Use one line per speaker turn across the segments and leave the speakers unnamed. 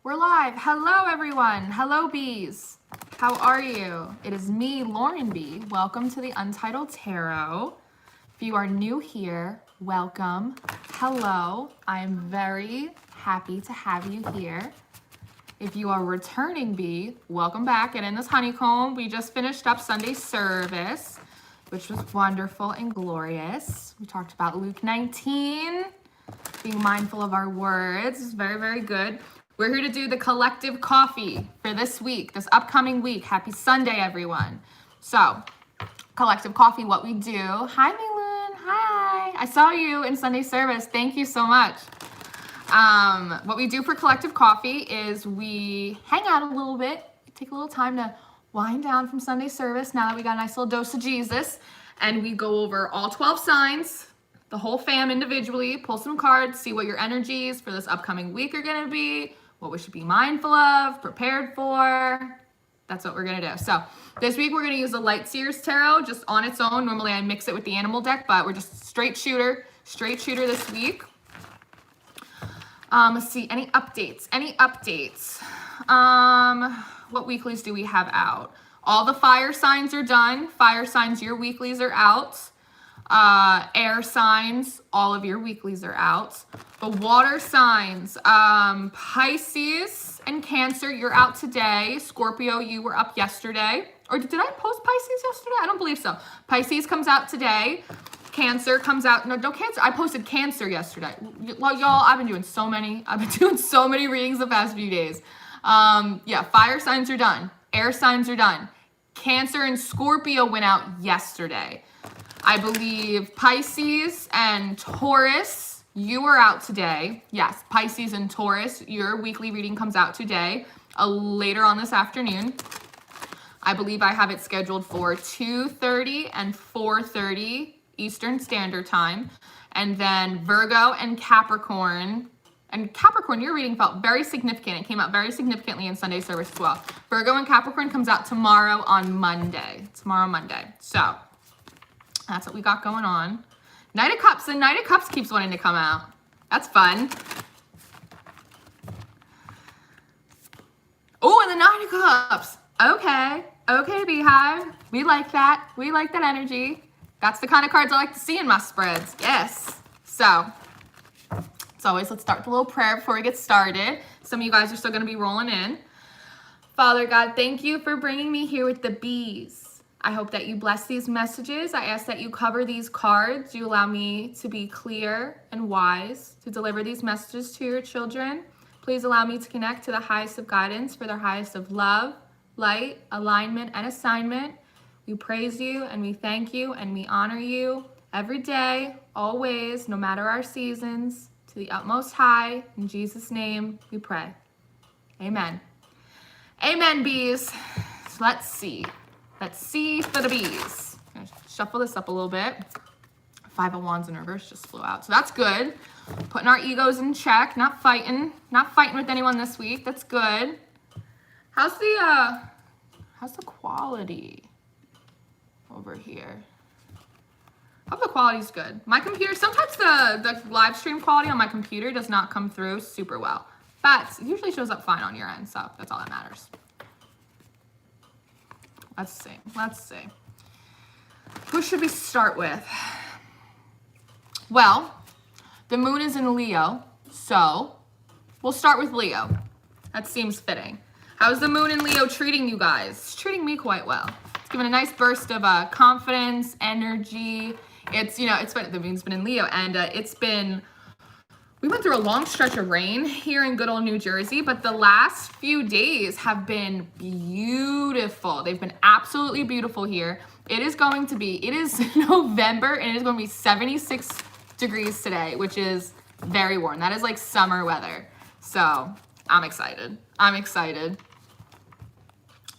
We're live. Hello, everyone. Hello, bees. How are you? It is me, Lauren B. Welcome to the Untitled Tarot. If you are new here, welcome. Hello. I am very happy to have you here. If you are returning bee, welcome back. And in this honeycomb, we just finished up Sunday service, which was wonderful and glorious. We talked about Luke 19, being mindful of our words. It's very, very good. We're here to do the collective coffee for this week, this upcoming week. Happy Sunday, everyone. So, collective coffee, what we do. Hi, Maylin. Hi. I saw you in Sunday service. Thank you so much. What we do for collective coffee is we hang out a little bit, take a little time to wind down from Sunday service now that we got a nice little dose of Jesus, and we go over all 12 signs, the whole fam individually, pull some cards, see what your energies for this upcoming week are going to be, what we should be mindful of, prepared for. That's what we're going to do. So this week we're going to use the Light Seers Tarot just on its own. Normally I mix it with the animal deck, but we're just straight shooter this week. Let's see, any updates? What weeklies do we have out? All the fire signs are done. Fire signs, your weeklies are out. Air signs, all of your weeklies are out. The water signs, Pisces and Cancer, you're out today. Scorpio, you were up yesterday. Or did I post Pisces yesterday? I don't believe so. Pisces comes out today. Cancer comes out. No, Cancer. I posted Cancer yesterday. Well, y'all, I've been doing so many readings the past few days. Yeah, fire signs are done. Air signs are done. Cancer and Scorpio went out yesterday. I believe Pisces and Taurus, you were out today. Yes, Pisces and Taurus, your weekly reading comes out today, later on this afternoon. I believe I have it scheduled for 2:30 and 4:30 Eastern Standard Time. And then Virgo and Capricorn, your reading felt very significant. It came out very significantly in Sunday service as well. Virgo and Capricorn comes out tomorrow on Monday. So that's what we got going on. Knight of Cups. The Knight of Cups keeps wanting to come out. That's fun. Oh, and the Nine of Cups. Okay, Beehive. We like that. We like that energy. That's the kind of cards I like to see in my spreads. Yes. So, as always, let's start with a little prayer before we get started. Some of you guys are still going to be rolling in. Father God, thank you for bringing me here with the bees. I hope that you bless these messages. I ask that you cover these cards. You allow me to be clear and wise to deliver these messages to your children. Please allow me to connect to the highest of guidance for their highest of love, light, alignment, and assignment. We praise you and we thank you and we honor you every day, always, no matter our seasons, to the utmost high. In Jesus' name we pray. Amen. Amen, bees. So let's see. Let's see for the bees. I'm gonna shuffle this up a little bit. Five of Wands in reverse just flew out. So that's good. Putting our egos in check, not fighting with anyone this week. That's good. How's the quality over here? I hope the quality's good. My computer, sometimes the live stream quality on my computer does not come through super well, but it usually shows up fine on your end, so that's all that matters. Let's see. Who should we start with? Well, the moon is in Leo, so we'll start with Leo. That seems fitting. How's the moon in Leo treating you guys? It's treating me quite well. It's given a nice burst of confidence, energy. The moon's been in Leo, and we went through a long stretch of rain here in good old New Jersey, but the last few days have been beautiful. They've been absolutely beautiful here. It is November, and it is going to be 76 degrees today, which is very warm. That is like summer weather. So I'm excited.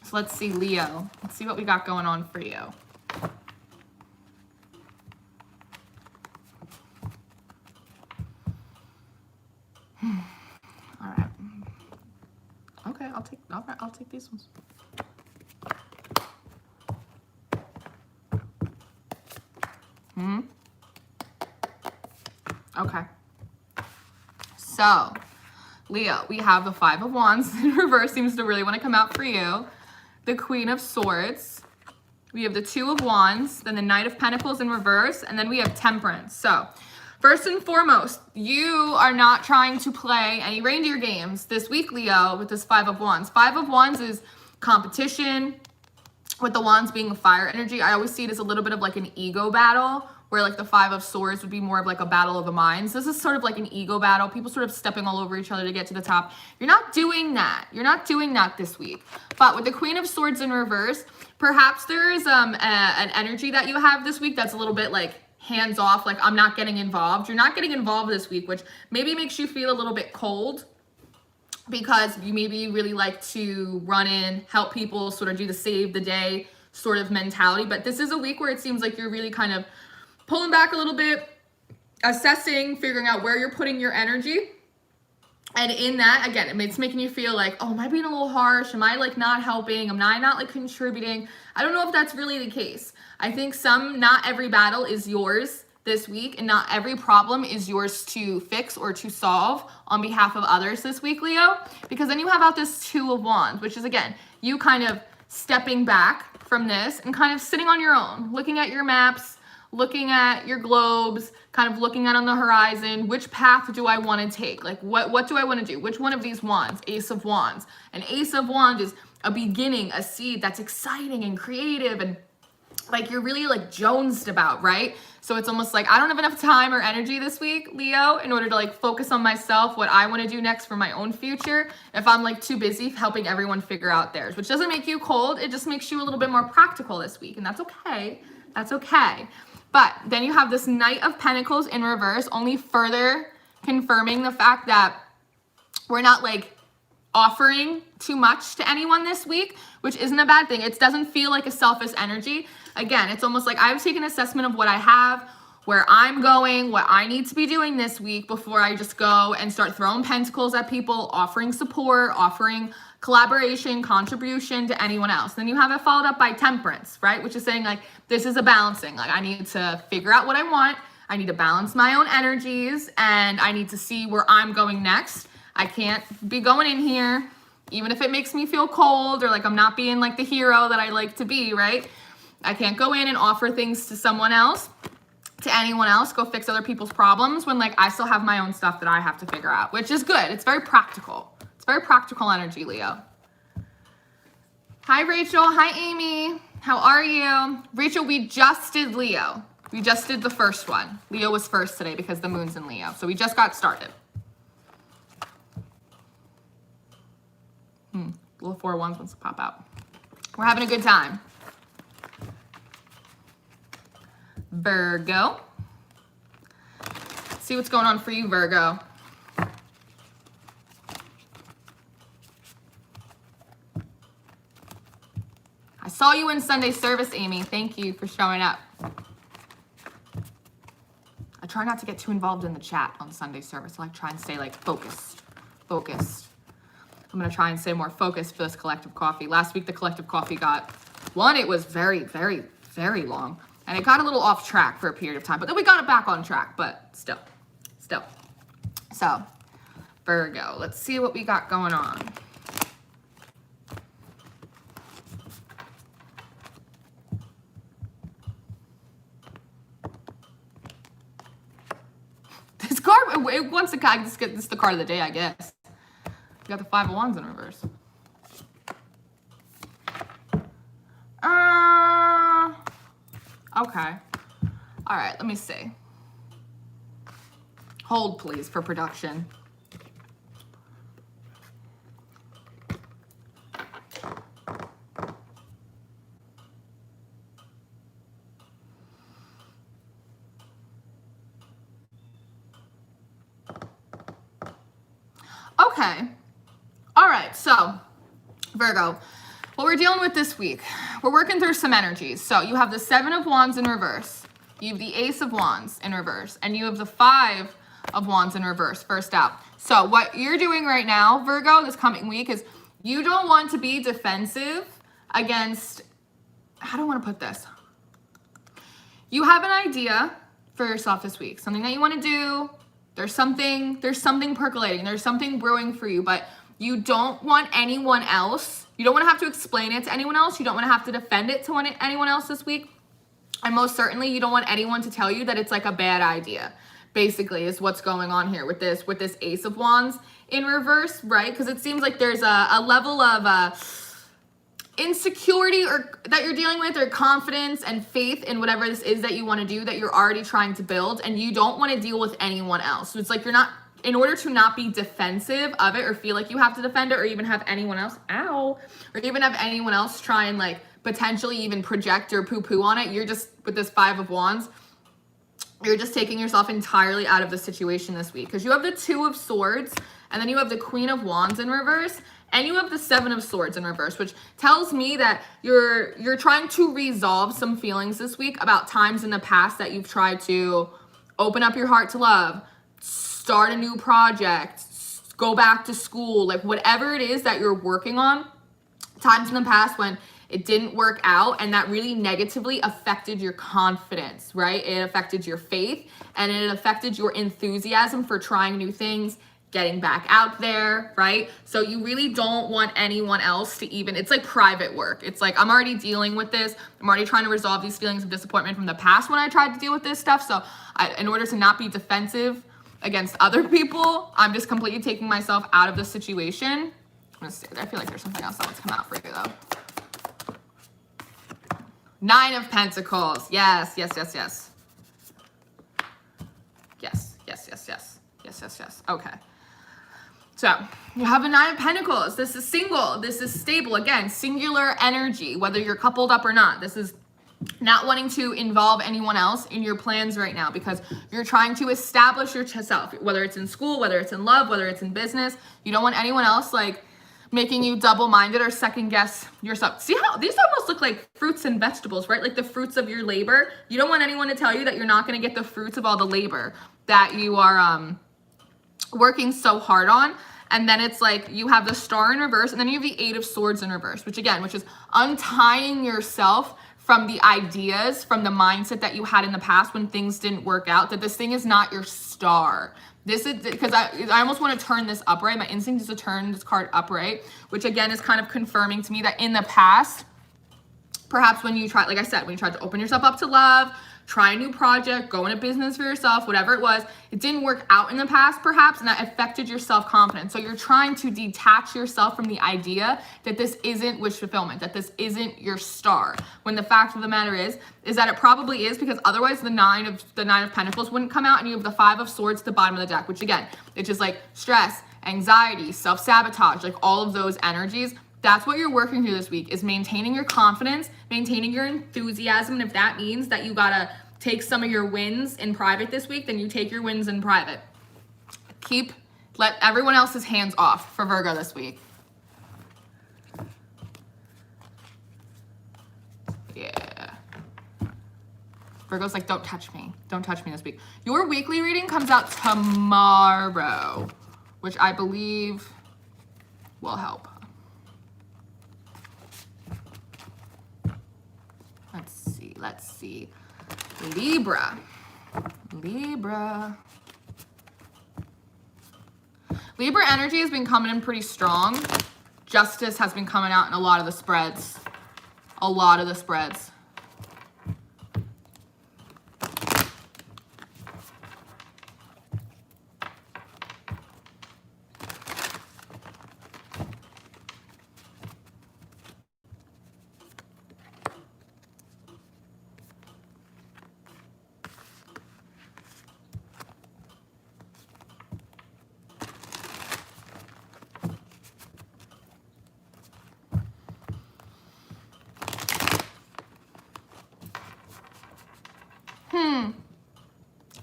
So let's see, Leo. Let's see what we got going on for you. All right. Okay, I'll take these ones. Okay. So, Leo, we have the Five of Wands in reverse, seems to really want to come out for you. The Queen of Swords. We have the Two of Wands, then the Knight of Pentacles in reverse, and then we have Temperance. So, first and foremost, you are not trying to play any reindeer games this week, Leo, with this Five of Wands. Five of Wands is competition, with the Wands being a fire energy. I always see it as a little bit of like an ego battle, where like the Five of Swords would be more of like a battle of the minds. This is sort of like an ego battle. People sort of stepping all over each other to get to the top. You're not doing that. You're not doing that this week. But with the Queen of Swords in reverse, perhaps there is an energy that you have this week that's a little bit like hands off, like I'm not getting involved. You're not getting involved this week, which maybe makes you feel a little bit cold, because you maybe really like to run in, help people, sort of do the save the day sort of mentality. But this is a week where it seems like you're really kind of pulling back a little bit, assessing, figuring out where you're putting your energy. And in that, again, it's making you feel like, oh, am I being a little harsh? Am I like not helping? Am I not like contributing? I don't know if that's really the case. I think not every battle is yours this week, and not every problem is yours to fix or to solve on behalf of others this week, Leo, because then you have out this Two of Wands, which is, again, you kind of stepping back from this and kind of sitting on your own, looking at your maps, looking at your globes, kind of looking out on the horizon. Which path do I want to take? Like, what do I want to do? Which one of these wands? Ace of Wands. An Ace of Wands is a beginning, a seed that's exciting and creative and like you're really like jonesed about, right? So it's almost like I don't have enough time or energy this week, Leo, in order to like focus on myself, what I want to do next for my own future, if I'm like too busy helping everyone figure out theirs, which doesn't make you cold. It just makes you a little bit more practical this week, and that's okay. That's okay. But then you have this Knight of Pentacles in reverse, only further confirming the fact that we're not like offering too much to anyone this week, which isn't a bad thing. It doesn't feel like a selfish energy. Again, it's almost like I've taken assessment of what I have, where I'm going, what I need to be doing this week before I just go and start throwing pentacles at people, offering support, offering collaboration, contribution to anyone else. Then you have it followed up by Temperance, right? Which is saying like, this is a balancing. Like I need to figure out what I want. I need to balance my own energies, and I need to see where I'm going next. I can't be going in here, even if it makes me feel cold or like I'm not being like the hero that I like to be, right? I can't go in and offer things to someone else, to anyone else, go fix other people's problems when like I still have my own stuff that I have to figure out, which is good. It's very practical. It's very practical energy, Leo. Hi, Rachel. Hi, Amy. How are you? Rachel, we just did Leo. We just did the first one. Leo was first today because the moon's in Leo. So we just got started. Little Four of Wands wants to pop out. We're having a good time. Virgo. Let's see what's going on for you, Virgo. I saw you in Sunday service, Amy. Thank you for showing up. I try not to get too involved in the chat on Sunday service. I like try and stay like focused. I'm going to try and stay more focused for this collective coffee. Last week, the collective coffee it was very, very, very long. And it got a little off track for a period of time. But then we got it back on track. But still. So, Virgo. Let's see what we got going on. This card, it wants to kind of get this the card of the day, I guess. You got the Five of Wands in reverse. Okay. All right, let me see. Hold, please, for production. Okay. All right, so Virgo, what we're dealing with this week, we're working through some energies. So you have the Seven of Wands in reverse, you have the Ace of Wands in reverse, and you have the Five of Wands in reverse, first out. So what you're doing right now, Virgo, this coming week is you don't want to be defensive against, how do I want to put this? You have an idea for yourself this week, something that you want to do, There's something percolating. There's something brewing for you, but you don't want anyone else. You don't want to have to explain it to anyone else. You don't want to have to defend it to anyone else this week. And most certainly you don't want anyone to tell you that it's like a bad idea, basically, is what's going on here with this Ace of Wands in reverse, right? Because it seems like there's a level of insecurity or that you're dealing with, or confidence and faith in whatever this is that you want to do, that you're already trying to build, and you don't want to deal with anyone else. So it's like you're not, in order to not be defensive of it or feel like you have to defend it, or even have anyone else, or even have anyone else try and like potentially even project or poo-poo on it, you're just, with this Five of Wands, you're just taking yourself entirely out of the situation this week. Because you have the Two of Swords, and then you have the Queen of Wands in reverse, and you have the Seven of Swords in reverse, which tells me that you're trying to resolve some feelings this week about times in the past that you've tried to open up your heart to love, start a new project, go back to school, like whatever it is that you're working on, times in the past when it didn't work out, and that really negatively affected your confidence, right? It affected your faith, and it affected your enthusiasm for trying new things, getting back out there, right? So you really don't want anyone else to even, it's like private work. It's like, I'm already dealing with this. I'm already trying to resolve these feelings of disappointment from the past when I tried to deal with this stuff. So in order to not be defensive against other people, I'm just completely taking myself out of the situation. I'm gonna stay there. I feel like there's something else that wants to come out for you though. Nine of Pentacles. Yes, yes, yes, yes. Yes, yes, yes, yes. Yes, yes, yes. Okay. So you have the Nine of Pentacles. This is single. This is stable. Again, singular energy, whether you're coupled up or not. This is not wanting to involve anyone else in your plans right now, because you're trying to establish yourself, whether it's in school, whether it's in love, whether it's in business. You don't want anyone else like making you double-minded or second guess yourself. See how these almost look like fruits and vegetables, right? Like the fruits of your labor. You don't want anyone to tell you that you're not going to get the fruits of all the labor that you are working so hard on. And then it's like you have the Star in reverse, and then you have the Eight of Swords in reverse, which is untying yourself from the ideas, from the mindset that you had in the past when things didn't work out, that this thing is not your star. This is because I almost want to turn this upright. My instinct is to turn this card upright, which again is kind of confirming to me that in the past, perhaps when you tried, like I said, when you tried to open yourself up to love, try a new project, go into business for yourself, whatever it was, it didn't work out in the past perhaps, and that affected your self-confidence. So you're trying to detach yourself from the idea that this isn't wish fulfillment, that this isn't your star, when the fact of the matter is that it probably is, because otherwise the Nine of Pentacles wouldn't come out, and you have the Five of Swords at the bottom of the deck, which again, it's just like stress, anxiety, self-sabotage, like all of those energies. That's what you're working through this week, is maintaining your confidence, maintaining your enthusiasm. And if that means that you gotta take some of your wins in private this week, then you take your wins in private. Let everyone else's hands off for Virgo this week. Yeah. Virgo's like, don't touch me. Don't touch me this week. Your weekly reading comes out tomorrow, which I believe will help. Let's see. Libra. Libra energy has been coming in pretty strong. Justice has been coming out in a lot of the spreads.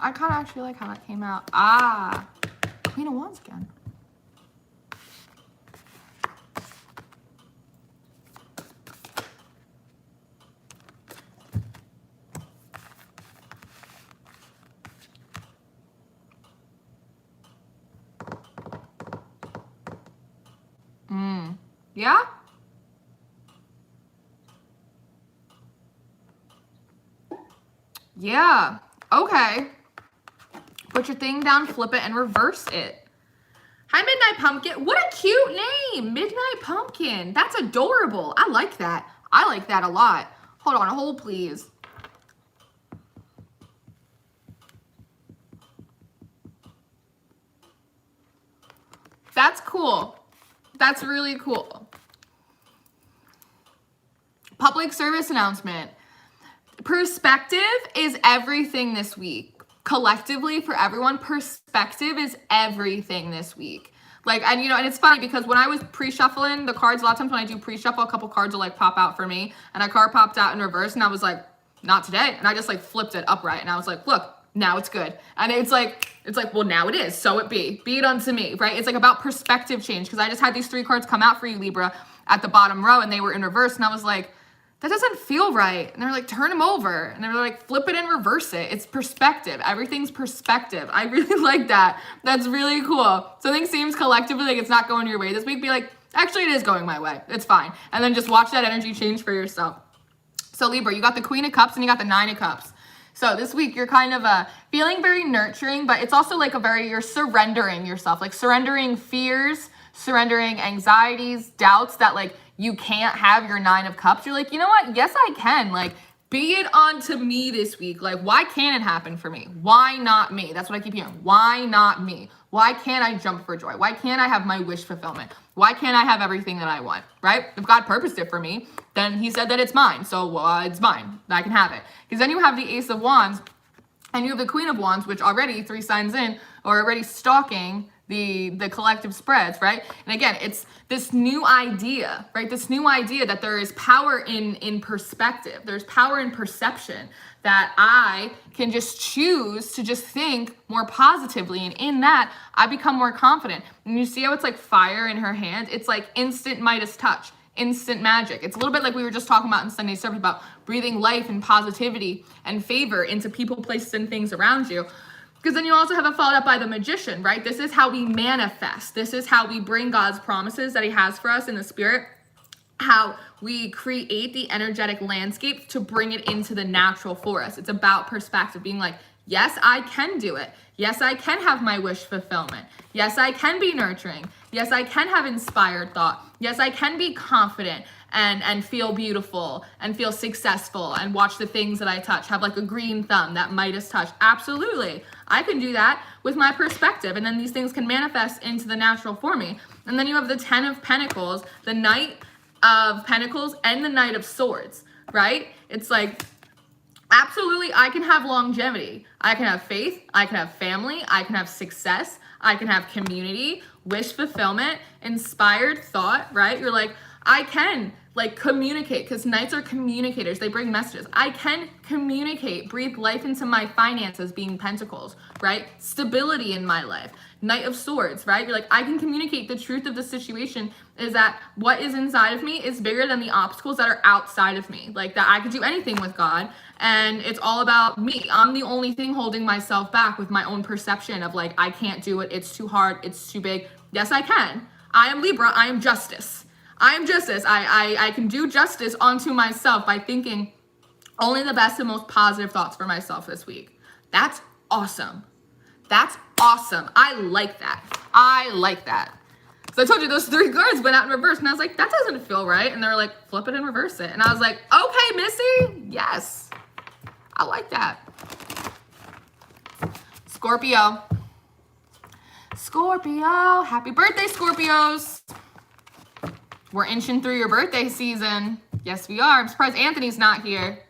I kind of actually like how that came out. Queen of Wands again. Yeah? Yeah. Okay. Put your thing down, flip it, and reverse it. Hi, Midnight Pumpkin. What a cute name. Midnight Pumpkin. That's adorable. I like that. I like that a lot. Hold on, hold please. That's cool. That's really cool. Public service announcement. Perspective is everything this week. Collectively, for everyone, perspective is everything this week. Like, and you know, and it's funny because when I was pre-shuffling the cards, a lot of times when I do pre-shuffle, a couple cards will like pop out for me, and a card popped out in reverse, and I was like, not today. And I just like flipped it upright, and I was like, look, now it's good. And it's like, well, now it is. So it be it unto me, right? It's like about perspective change, because I just had these 3 cards come out for you, Libra, at the bottom row, and they were in reverse, and I was like, that doesn't feel right. And they're like, turn them over. And they're like, flip it and reverse it. It's perspective. Everything's perspective. I really like that. That's really cool. Something seems collectively like it's not going your way this week. Be like, actually, it is going my way. It's fine. And then just watch that energy change for yourself. So Libra, you got the Queen of Cups and you got the 9 of Cups. So this week you're kind of feeling very nurturing, but it's also like you're surrendering yourself, like surrendering fears, surrendering anxieties, doubts that like you can't have your 9 of Cups. You're like, you know what? Yes, I can. Like, be it onto me this week. Like, why can't it happen for me? Why not me? That's what I keep hearing. Why not me? Why can't I jump for joy? Why can't I have my wish fulfillment? Why can't I have everything that I want, right? If God purposed it for me, then he said that it's mine. So it's mine. I can have it. Because then you have the Ace of Wands and you have the Queen of Wands, which already 3 signs in are already stalking the collective spreads, right? And again, it's this new idea, right? This new idea that there is power in perspective. There's power in perception, that I can just choose to just think more positively. And in that, I become more confident. And you see how it's like fire in her hand? It's like instant Midas touch, instant magic. It's a little bit like we were just talking about in Sunday service about breathing life and positivity and favor into people, places, and things around you. Because then you also have it followed up by the Magician, right? This is how we manifest. This is how we bring God's promises that he has for us in the spirit, how we create the energetic landscape to bring it into the natural for us. It's about perspective, being like, yes, I can do it. Yes, I can have my wish fulfillment. Yes, I can be nurturing. Yes, I can have inspired thought. Yes, I can be confident and feel beautiful and feel successful and watch the things that I touch, have like a green thumb, that Midas touch. Absolutely. I can do that with my perspective. And then these things can manifest into the natural for me. And then you have the 10 of Pentacles, the Knight of Pentacles, and the Knight of Swords, right? It's like, absolutely, I can have longevity. I can have faith. I can have family. I can have success. I can have community, wish fulfillment, inspired thought, right? You're like, I can like communicate, because Knights are communicators. They bring messages. I can communicate, breathe life into my finances, being Pentacles, right? Stability in my life. Knight of Swords, right? You're like, I can communicate the truth of the situation is that what is inside of me is bigger than the obstacles that are outside of me. Like that I could do anything with God, and it's all about me. I'm the only thing holding myself back with my own perception of like, I can't do it. It's too hard. It's too big. Yes, I can. I am Libra. I am justice. I am justice. I can do justice onto myself by thinking only the best and most positive thoughts for myself this week. That's awesome. That's awesome. I like that. I like that. So I told you those 3 cards went out in reverse, and I was like, that doesn't feel right. And they were like, flip it and reverse it. And I was like, okay, Missy. Yes. I like that. Scorpio. Scorpio. Happy birthday, Scorpios. We're inching through your birthday season. Yes, we are. I'm surprised Anthony's not here.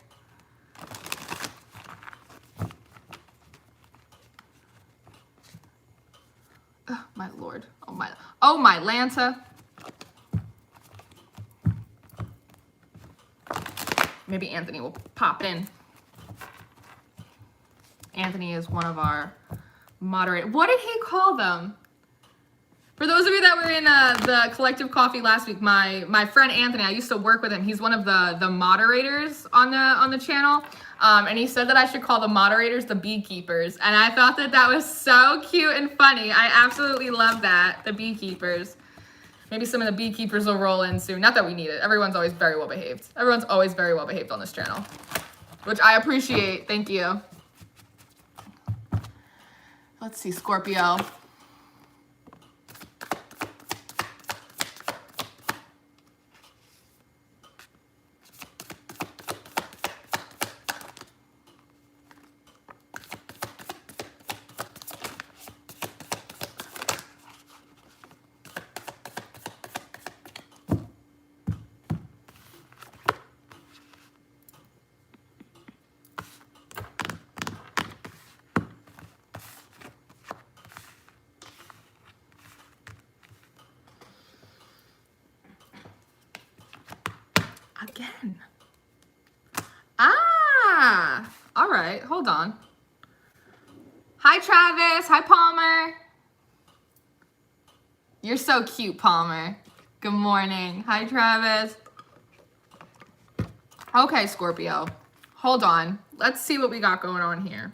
Oh, my Lord. Oh, my Lanta. Maybe Anthony will pop in. Anthony is one of our moderators. What did he call them? For those of you that were in the collective coffee last week, my friend Anthony, I used to work with him. He's one of the moderators on the channel, and he said that I should call the moderators the beekeepers, and I thought that was so cute and funny. I absolutely love that, the beekeepers. Maybe some of the beekeepers will roll in soon. Not that we need it. Everyone's always very well behaved. Everyone's always very well behaved on this channel, which I appreciate. Thank you. Let's see, Scorpio. Again. Ah, all right, hold on. Hi, Travis. Hi, Palmer. You're so cute, Palmer. Good morning. Hi, Travis. Okay, Scorpio. Hold on. Let's see what we got going on here.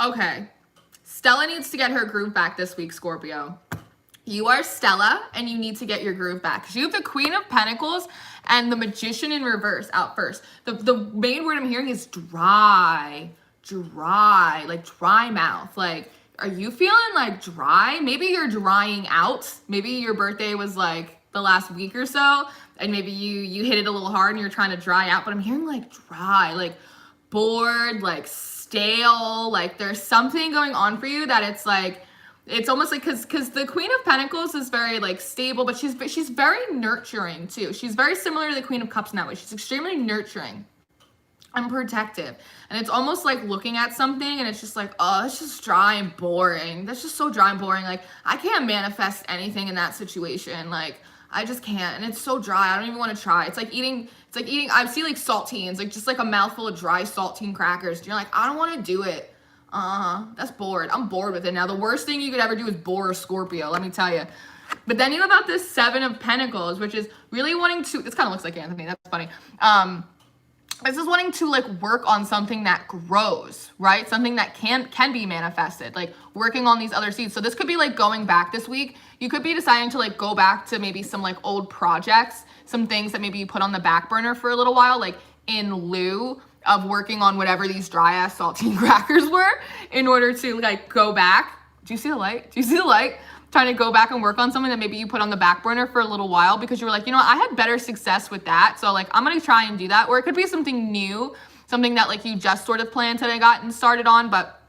Okay, Stella needs to get her groove back this week, Scorpio. You are Stella, and you need to get your groove back. Because you have the Queen of Pentacles and the Magician in reverse out first. The main word I'm hearing is dry, like dry mouth. Like, are you feeling like dry? Maybe you're drying out. Maybe your birthday was like the last week or so, and maybe you hit it a little hard and you're trying to dry out. But I'm hearing like dry, like bored, like stale, like there's something going on for you that it's like, it's almost like, because the Queen of Pentacles is very like stable, but she's very nurturing too. She's very similar to the Queen of Cups in that way. She's extremely nurturing and protective. And it's almost like looking at something and it's just like, oh, it's just dry and boring. That's just so dry and boring. Like, I can't manifest anything in that situation. Like, I just can't. And it's so dry. I don't even want to try. It's like eating, I see like saltines, like just like a mouthful of dry saltine crackers. And you're like, I don't want to do it. That's bored. I'm bored with it now. The worst thing you could ever do is bore a Scorpio, let me tell you. But then you have about this Seven of Pentacles, which is really wanting to, this kind of looks like Anthony, that's funny. This is wanting to like work on something that grows, right? Something that can be manifested, like working on these other seeds. So this could be like going back this week. You could be deciding to like go back to maybe some like old projects, some things that maybe you put on the back burner for a little while, like in lieu of working on whatever these dry ass saltine crackers were, in order to like go back. Do you see the light? Do you see the light? Trying to go back and work on something that maybe you put on the back burner for a little while because you were like, you know what, I had better success with that. So like, I'm going to try and do that. Or it could be something new, something that like you just sort of planned to gotten started on, but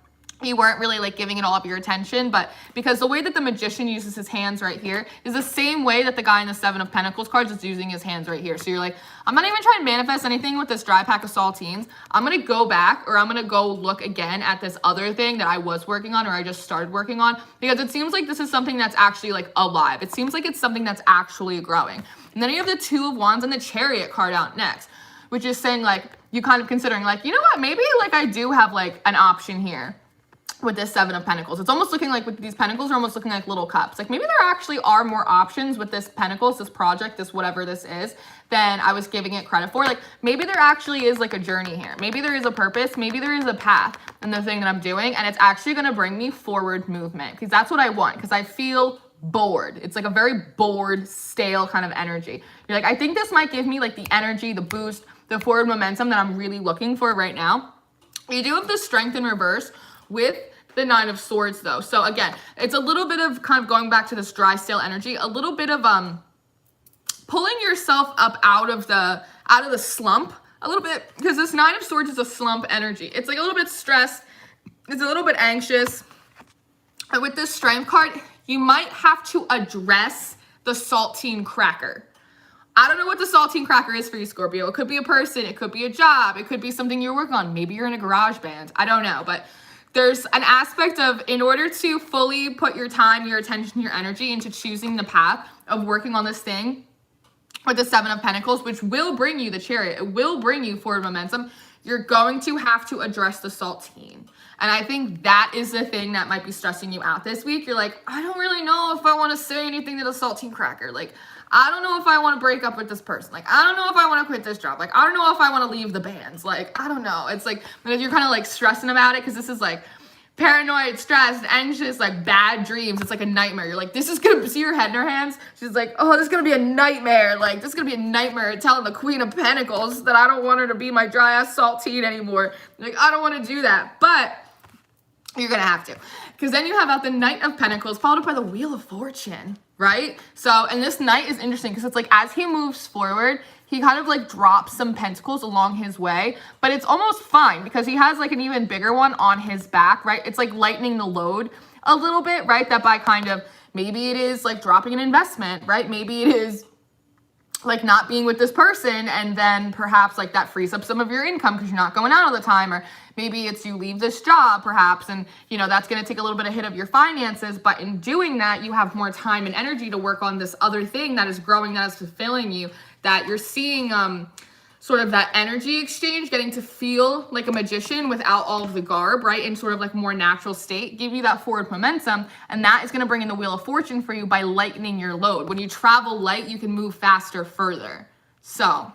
you weren't really like giving it all up your attention. But because the way that the Magician uses his hands right here is the same way that the guy in the Seven of Pentacles cards is using his hands right here. So you're like, I'm not even trying to manifest anything with this dry pack of saltines. I'm going to go back, or I'm going to go look again at this other thing that I was working on, or I just started working on, because it seems like this is something that's actually like alive. It seems like it's something that's actually growing. And then you have the Two of Wands and the Chariot card out next, which is saying like, you kind of considering like, you know what, maybe like I do have like an option here with this Seven of Pentacles. It's almost looking like with these Pentacles are almost looking like little cups. Like maybe there actually are more options with this Pentacles, this project, this whatever this is, than I was giving it credit for. Like maybe there actually is like a journey here. Maybe there is a purpose. Maybe there is a path in the thing that I'm doing, and it's actually going to bring me forward movement, because that's what I want, because I feel bored. It's like a very bored, stale kind of energy. You're like, I think this might give me like the energy, the boost, the forward momentum that I'm really looking for right now. You do have the Strength in reverse with the Nine of Swords though. So again, it's a little bit of kind of going back to this dry, stale energy, a little bit of pulling yourself up out of the slump a little bit, because this Nine of Swords is a slump energy. It's like a little bit stressed, it's a little bit anxious. And with this Strength card, you might have to address the saltine cracker. I don't know what the saltine cracker is for you, Scorpio. It could be a person, it could be a job, it could be something you're working on. Maybe you're in a garage band. I don't know, but there's an aspect of, in order to fully put your time, your attention, your energy into choosing the path of working on this thing with the Seven of Pentacles, which will bring you the Chariot, it will bring you forward momentum, you're going to have to address the saltine. And I think that is the thing that might be stressing you out this week. You're like, I don't really know if I want to say anything to the saltine cracker. Like, I don't know if I want to break up with this person. Like, I don't know if I want to quit this job. Like, I don't know if I want to leave the bands. Like, I don't know. It's like, you're kind of like stressing about it, because this is like, paranoid, stressed, anxious, like bad dreams. It's like a nightmare. You're like, this is gonna see your head in her hands. She's like, oh, this is gonna be a nightmare. Like, this is gonna be a nightmare telling the Queen of Pentacles that I don't want her to be my dry ass saltine anymore. Like, I don't want to do that. But you're gonna have to. Because then you have out the Knight of Pentacles followed up by the Wheel of Fortune, right? So, and this Knight is interesting because it's like as he moves forward, he kind of like drops some pentacles along his way, but it's almost fine because he has like an even bigger one on his back, right? It's like lightening the load a little bit, right? That by kind of, maybe it is like dropping an investment, right? Maybe it is like not being with this person, and then perhaps like that frees up some of your income because you're not going out all the time, or maybe it's you leave this job perhaps, and you know that's going to take a little bit of hit of your finances, but in doing that you have more time and energy to work on this other thing that is growing, that is fulfilling you, that you're seeing sort of that energy exchange, getting to feel like a magician without all of the garb, right? In sort of like more natural state, give you that forward momentum. And that is going to bring in the Wheel of Fortune for you by lightening your load. When you travel light, you can move faster further. So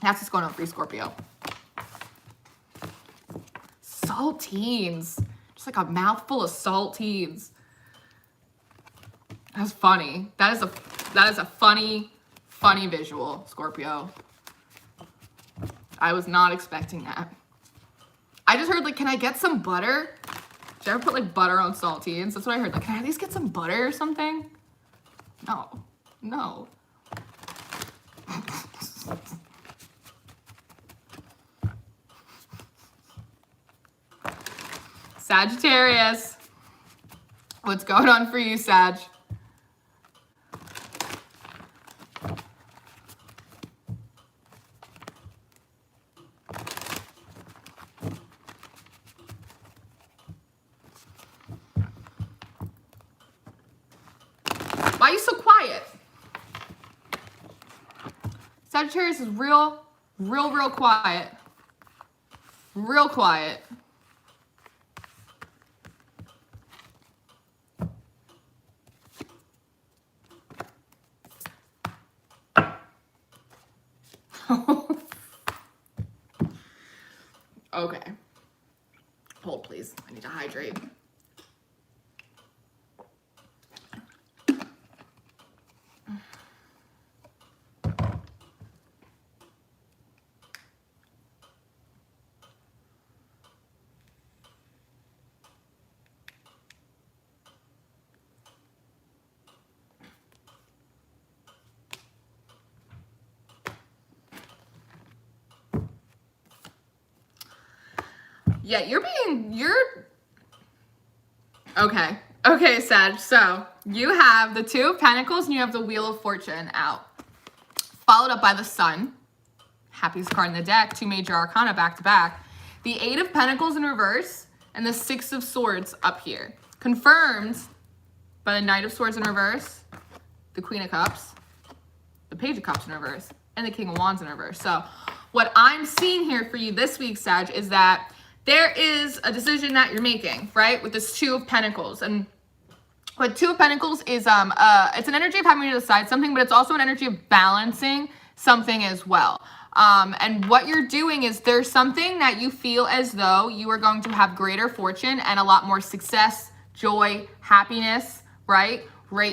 that's what's going on for you, Scorpio. Saltines. Just like a mouthful of saltines. That's funny. That is a funny visual, Scorpio. I was not expecting that. I just heard like, can I get some butter? Did you ever put like butter on saltines? That's what I heard. Like, can I at least get some butter or something? No. Sagittarius. What's going on for you, Sag? Why are you so quiet? Sagittarius is real quiet. Real quiet. Okay. Hold, please. I need to hydrate. Yeah, Okay, Sag. So you have the Two of Pentacles and you have the Wheel of Fortune out. Followed up by the Sun. Happiest card in the deck. Two major arcana back to back. The Eight of Pentacles in reverse and the Six of Swords up here. Confirmed by the Knight of Swords in reverse, the Queen of Cups, the Page of Cups in reverse, and the King of Wands in reverse. So what I'm seeing here for you this week, Sag, is that there is a decision that you're making, right? With this Two of Pentacles. And what Two of Pentacles is, it's an energy of having to decide something, but it's also an energy of balancing something as well. And what you're doing is there's something that you feel as though you are going to have greater fortune and a lot more success, joy, happiness, right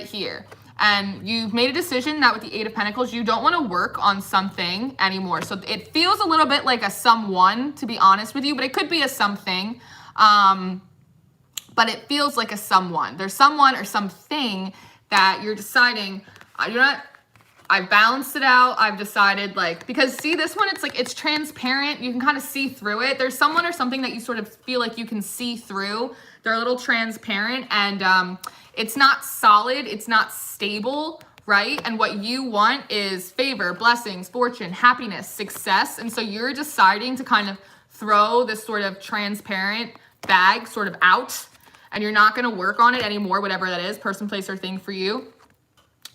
here. And you've made a decision that with the Eight of Pentacles, you don't want to work on something anymore. So it feels a little bit like a someone, to be honest with you, but it could be a something. But it feels like a someone. There's someone or something that you're deciding, I've balanced it out. I've decided because see this one, it's like, it's transparent. You can kind of see through it. There's someone or something that you sort of feel like you can see through. They're a little transparent and it's not solid. It's not stable, right? And what you want is favor, blessings, fortune, happiness, success. And so you're deciding to kind of throw this sort of transparent bag sort of out, and you're not going to work on it anymore, whatever that is, person, place, or thing for you,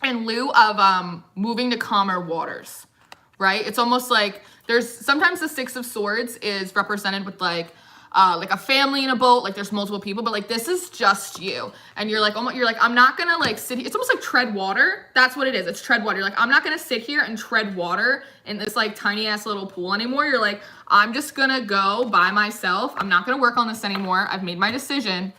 in lieu of moving to calmer waters, right? It's almost like there's sometimes the Six of Swords is represented with like like a family in a boat, like there's multiple people, but like this is just you. And you're like, I'm not gonna like sit here. It's almost like tread water. That's what it is. It's tread water. You're like, I'm not gonna sit here and tread water in this like tiny ass little pool anymore. You're like, I'm just gonna go by myself. I'm not gonna work on this anymore. I've made my decision.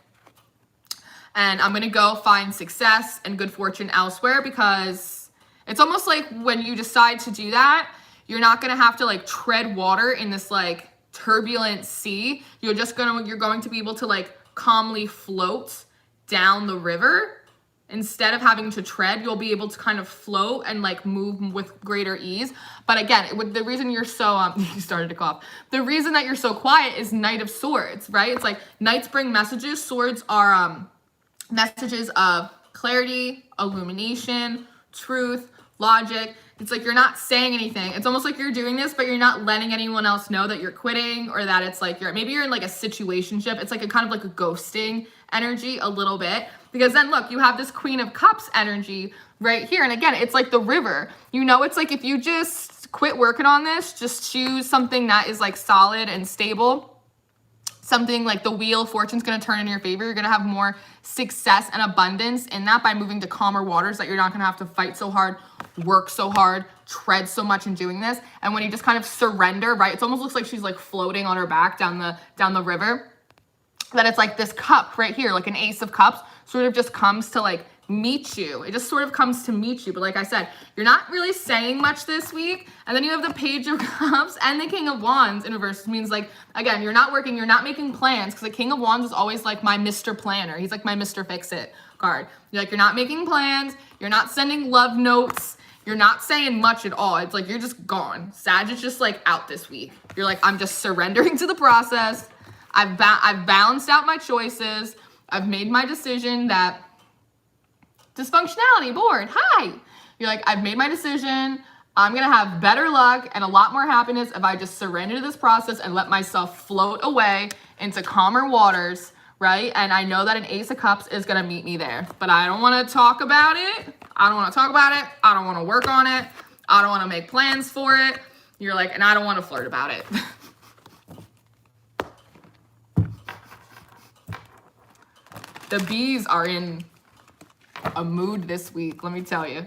And I'm gonna go find success and good fortune elsewhere, because it's almost like when you decide to do that, you're not gonna have to like tread water in this like turbulent sea. You're going to be able to like calmly float down the river. Instead of having to tread, you'll be able to kind of float and like move with greater ease. But again, the reason you're so, you started to cough. The reason that you're so quiet is Knight of Swords, right? It's like knights bring messages. Swords are messages of clarity, illumination, truth, logic. It's like you're not saying anything. It's almost like you're doing this, but you're not letting anyone else know that you're quitting, or that it's like maybe you're in like a situationship. It's like a kind of like a ghosting energy a little bit, because then look, you have this Queen of Cups energy right here. And again, it's like the river. You know, it's like if you just quit working on this, just choose something that is like solid and stable. Something like the wheel of fortune's going to turn in your favor. You're going to have more success and abundance in that by moving to calmer waters, that you're not going to have to fight so hard, work so hard, tread so much in doing this. And when you just kind of surrender, right? It almost looks like she's like floating on her back down the river. That it's like this cup right here, like an Ace of Cups, sort of just comes to like meet you. It just sort of comes to meet you. But like I said, you're not really saying much this week. And then you have the Page of Cups and the King of Wands in reverse. It means like, again, you're not working, you're not making plans, because the King of Wands is always like my Mr. Planner. He's like my Mr. Fix-It card. You're like, you're not making plans. You're not sending love notes. You're not saying much at all. It's like, you're just gone. Sag is just like out this week. You're like, I'm just surrendering to the process. I've balanced out my choices. I've made my decision that dysfunctionality board. Hi. You're like, I've made my decision. I'm going to have better luck and a lot more happiness if I just surrender to this process and let myself float away into calmer waters, right? And I know that an Ace of Cups is going to meet me there, but I don't want to talk about it. I don't want to talk about it. I don't want to work on it. I don't want to make plans for it. You're like, and I don't want to flirt about it. The bees are in a mood this week, let me tell you.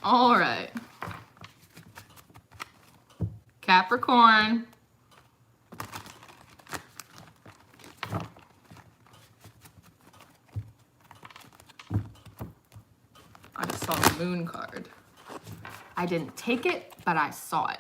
All right. Capricorn. I just saw the moon card. I didn't take it, but I saw it.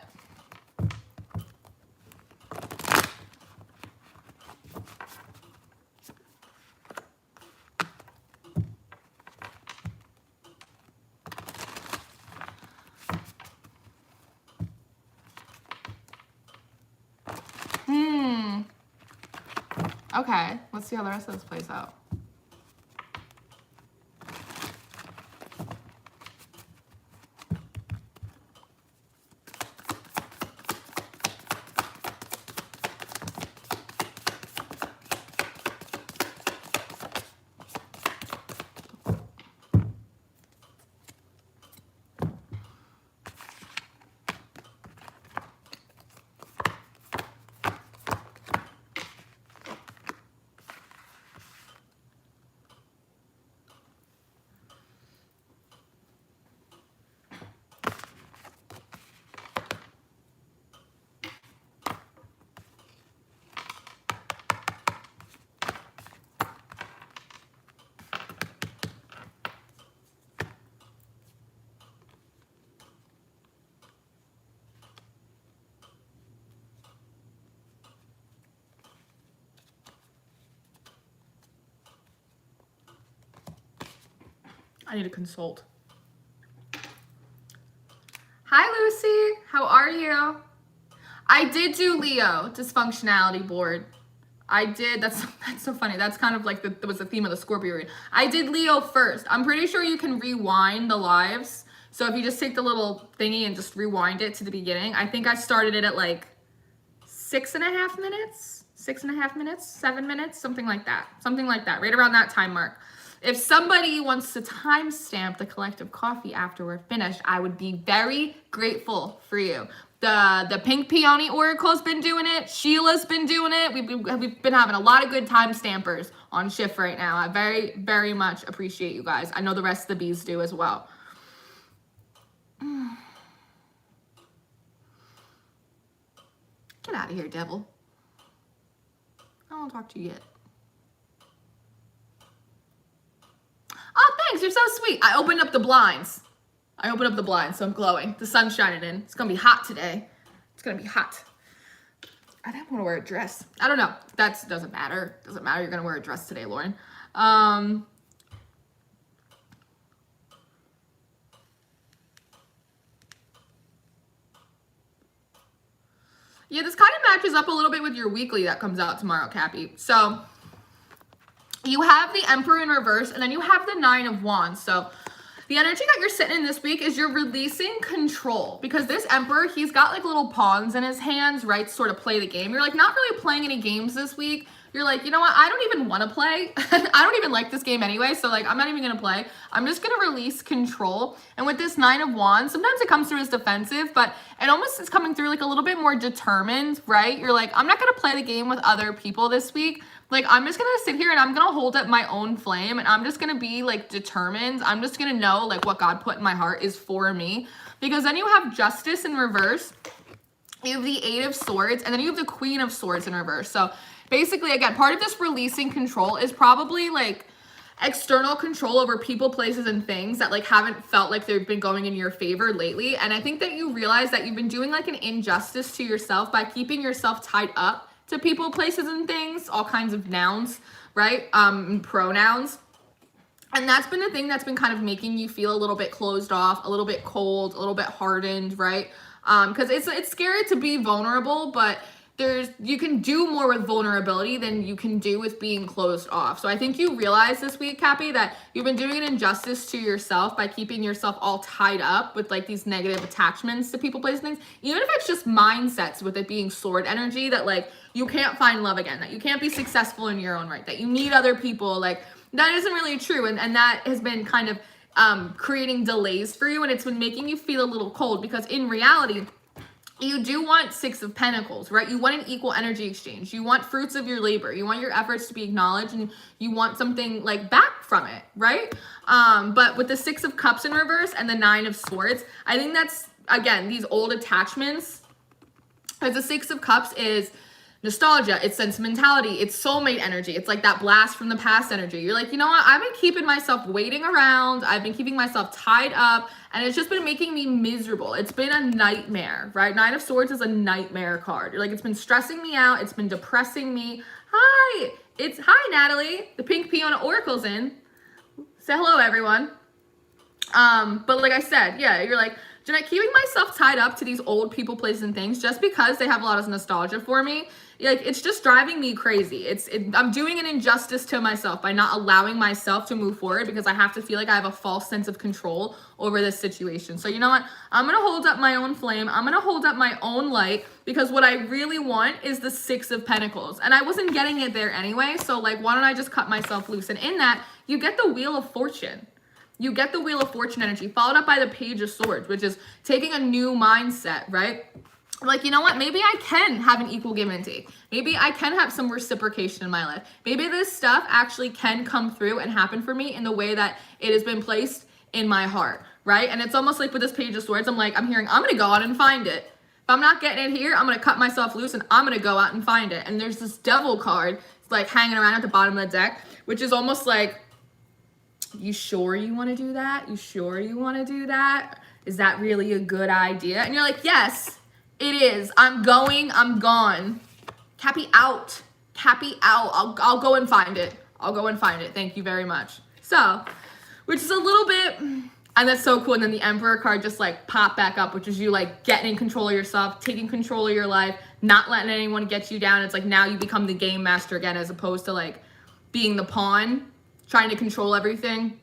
Okay, let's see how the rest of this plays out. I need to consult. Hi, Lucy. How are you? I did do Leo, dysfunctionality board. I did. That's so funny. That's kind of like that was the theme of the Scorpio read. I did Leo first. I'm pretty sure you can rewind the lives. So if you just take the little thingy and just rewind it to the beginning, I think I started it at like 6.5 minutes, 7 minutes, something like that, right around that time mark. If somebody wants to timestamp the collective coffee after we're finished, I would be very grateful for you. The Pink Peony Oracle's been doing it. Sheila's been doing it. We've been having a lot of good timestampers on shift right now. I very, very much appreciate you guys. I know the rest of the bees do as well. Get out of here, devil. I don't want to talk to you yet. Oh, thanks. You're so sweet. I opened up the blinds. So I'm glowing. The sun's shining in. It's going to be hot today. It's going to be hot. I don't want to wear a dress. I don't know. That doesn't matter. Doesn't matter. You're going to wear a dress today, Lauren. Yeah, this kind of matches up a little bit with your weekly that comes out tomorrow, Cappy. So you have the Emperor in reverse, and then you have the Nine of Wands. So the energy that you're sitting in this week is you're releasing control, because this Emperor, he's got like little pawns in his hands, right, to sort of play the game. You're like not really playing any games this week. You're like, you know what? I don't even want to play. I don't even like this game anyway. So like, I'm not even going to play. I'm just going to release control. And with this Nine of Wands, sometimes it comes through as defensive, but it almost is coming through like a little bit more determined, right? You're like, I'm not going to play the game with other people this week. Like, I'm just going to sit here and I'm going to hold up my own flame, and I'm just going to be like determined. I'm just going to know like what God put in my heart is for me. Because then you have Justice in reverse. You have the Eight of Swords, and then you have the Queen of Swords in reverse. So basically, again, part of this releasing control is probably like external control over people, places, and things that like haven't felt like they've been going in your favor lately. And I think that you realize that you've been doing like an injustice to yourself by keeping yourself tied up to people, places, and things, all kinds of nouns, right? Pronouns. And that's been the thing that's been kind of making you feel a little bit closed off, a little bit cold, a little bit hardened, right? Because it's scary to be vulnerable, but you can do more with vulnerability than you can do with being closed off. So I think you realize this week, Cappy, that you've been doing an injustice to yourself by keeping yourself all tied up with like these negative attachments to people, places, things. Even if it's just mindsets with it being sword energy, that like you can't find love again, that you can't be successful in your own right, that you need other people, like that isn't really true. And that has been kind of creating delays for you, and it's been making you feel a little cold, because in reality, you do want Six of Pentacles, right? You want an equal energy exchange. You want fruits of your labor. You want your efforts to be acknowledged, and you want something like back from it, right? But with the Six of Cups in reverse and the Nine of Swords, I think that's, again, these old attachments. Because the Six of Cups is nostalgia, it's sentimentality, it's soulmate energy. It's like that blast from the past energy. You're like, you know what? I've been keeping myself waiting around. I've been keeping myself tied up, and it's just been making me miserable. It's been a nightmare, right? Nine of Swords is a nightmare card. You're like, it's been stressing me out. It's been depressing me. Hi, Natalie. The Pink Peony Oracle's in. Say hello, everyone. But like I said, yeah, you're like, Jeanette, keeping myself tied up to these old people, places, and things just because they have a lot of nostalgia for me, like, it's just driving me crazy. I'm doing an injustice to myself by not allowing myself to move forward, because I have to feel like I have a false sense of control over this situation. So you know what? I'm going to hold up my own flame. I'm going to hold up my own light, because what I really want is the Six of Pentacles. And I wasn't getting it there anyway. So like, why don't I just cut myself loose? And in that, you get the Wheel of Fortune. You get the Wheel of Fortune energy, followed up by the Page of Swords, which is taking a new mindset, right? Like, you know what? Maybe I can have an equal give and take. Maybe I can have some reciprocation in my life. Maybe this stuff actually can come through and happen for me in the way that it has been placed in my heart, right? And it's almost like with this Page of Swords, I'm like, I'm going to go out and find it. If I'm not getting it here, I'm going to cut myself loose and I'm going to go out and find it. And there's this Devil card, it's like hanging around at the bottom of the deck, which is almost like, you sure you want to do that? You sure you want to do that? Is that really a good idea? And you're like, yes, it is. I'm gone. Cappy out. Cappy out. I'll go and find it. I'll go and find it. Thank you very much. So, which is a little bit, and that's so cool. And then the Emperor card just like popped back up, which is you like getting in control of yourself, taking control of your life, not letting anyone get you down. It's like now you become the game master again, as opposed to like being the pawn, trying to control everything,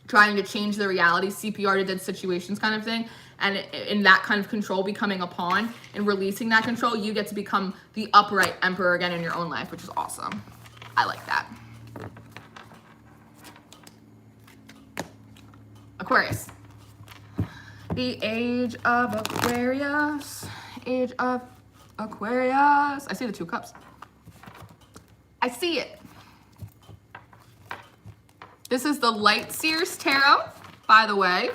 trying to change the reality, CPR to dead situations kind of thing. And in that kind of control, becoming a pawn and releasing that control, you get to become the upright Emperor again in your own life, which is awesome. I like that. Aquarius. The age of Aquarius. Age of Aquarius. I see the 2 cups. I see it. This is the Light Seers Tarot, by the way.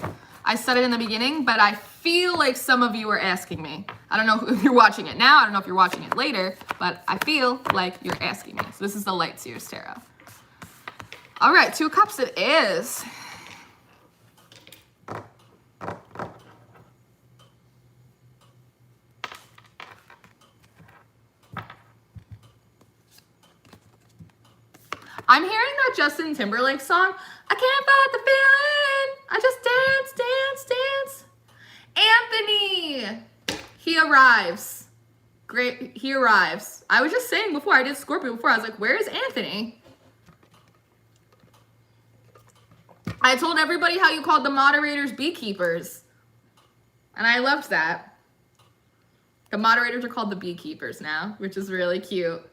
I said it in the beginning, but I feel like some of you are asking me. I don't know if you're watching it now. I don't know if you're watching it later, but I feel like you're asking me. So this is the Light Seers Tarot. All right, 2 cups it is. I'm hearing that Justin Timberlake song. I can't fight the feeling. I just dance, dance, dance. Anthony, he arrives. Great, he arrives. I was just saying before, I did Scorpio before. I was like, where is Anthony? I told everybody how you called the moderators beekeepers. And I loved that. The moderators are called the beekeepers now, which is really cute.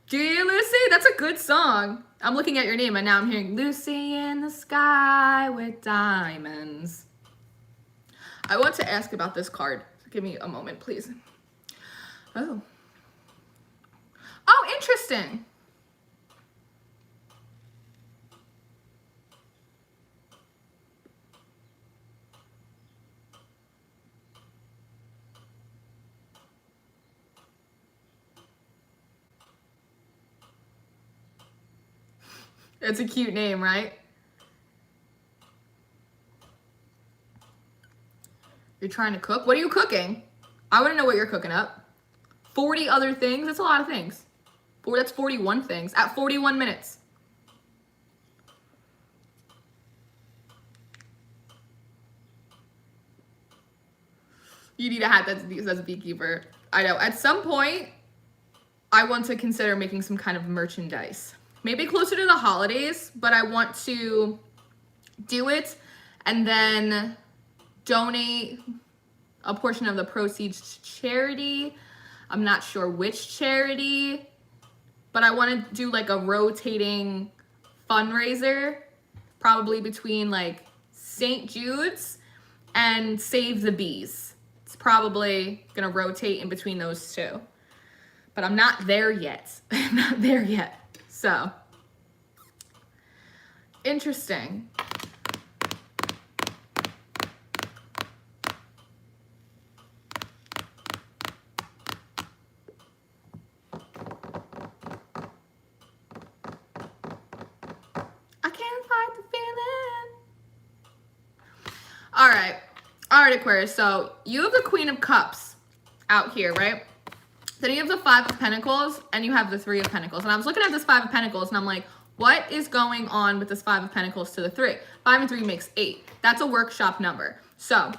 Do you, Lucy? That's a good song. I'm looking at your name and now I'm hearing Lucy in the sky with diamonds. I want to ask about this card. Give me a moment, please. Oh. Oh, interesting. It's a cute name, right? You're trying to cook? What are you cooking? I want to know what you're cooking up. 40 other things? That's a lot of things. That's 41 things at 41 minutes. You need a hat that says beekeeper. I know. At some point, I want to consider making some kind of merchandise. Maybe closer to the holidays, but I want to do it and then donate a portion of the proceeds to charity. I'm not sure which charity, but I want to do like a rotating fundraiser, probably between like St. Jude's and Save the Bees. It's probably gonna rotate in between those 2, but I'm not there yet. I'm not there yet. So, interesting. I can't fight the feeling. All right, Aquarius. So you have the Queen of Cups out here, right? Then you have the 5 of Pentacles and you have the 3 of Pentacles. And I was looking at this 5 of Pentacles and I'm like, what is going on with this 5 of Pentacles to the 3? 5 and 3 makes 8. That's a workshop number. So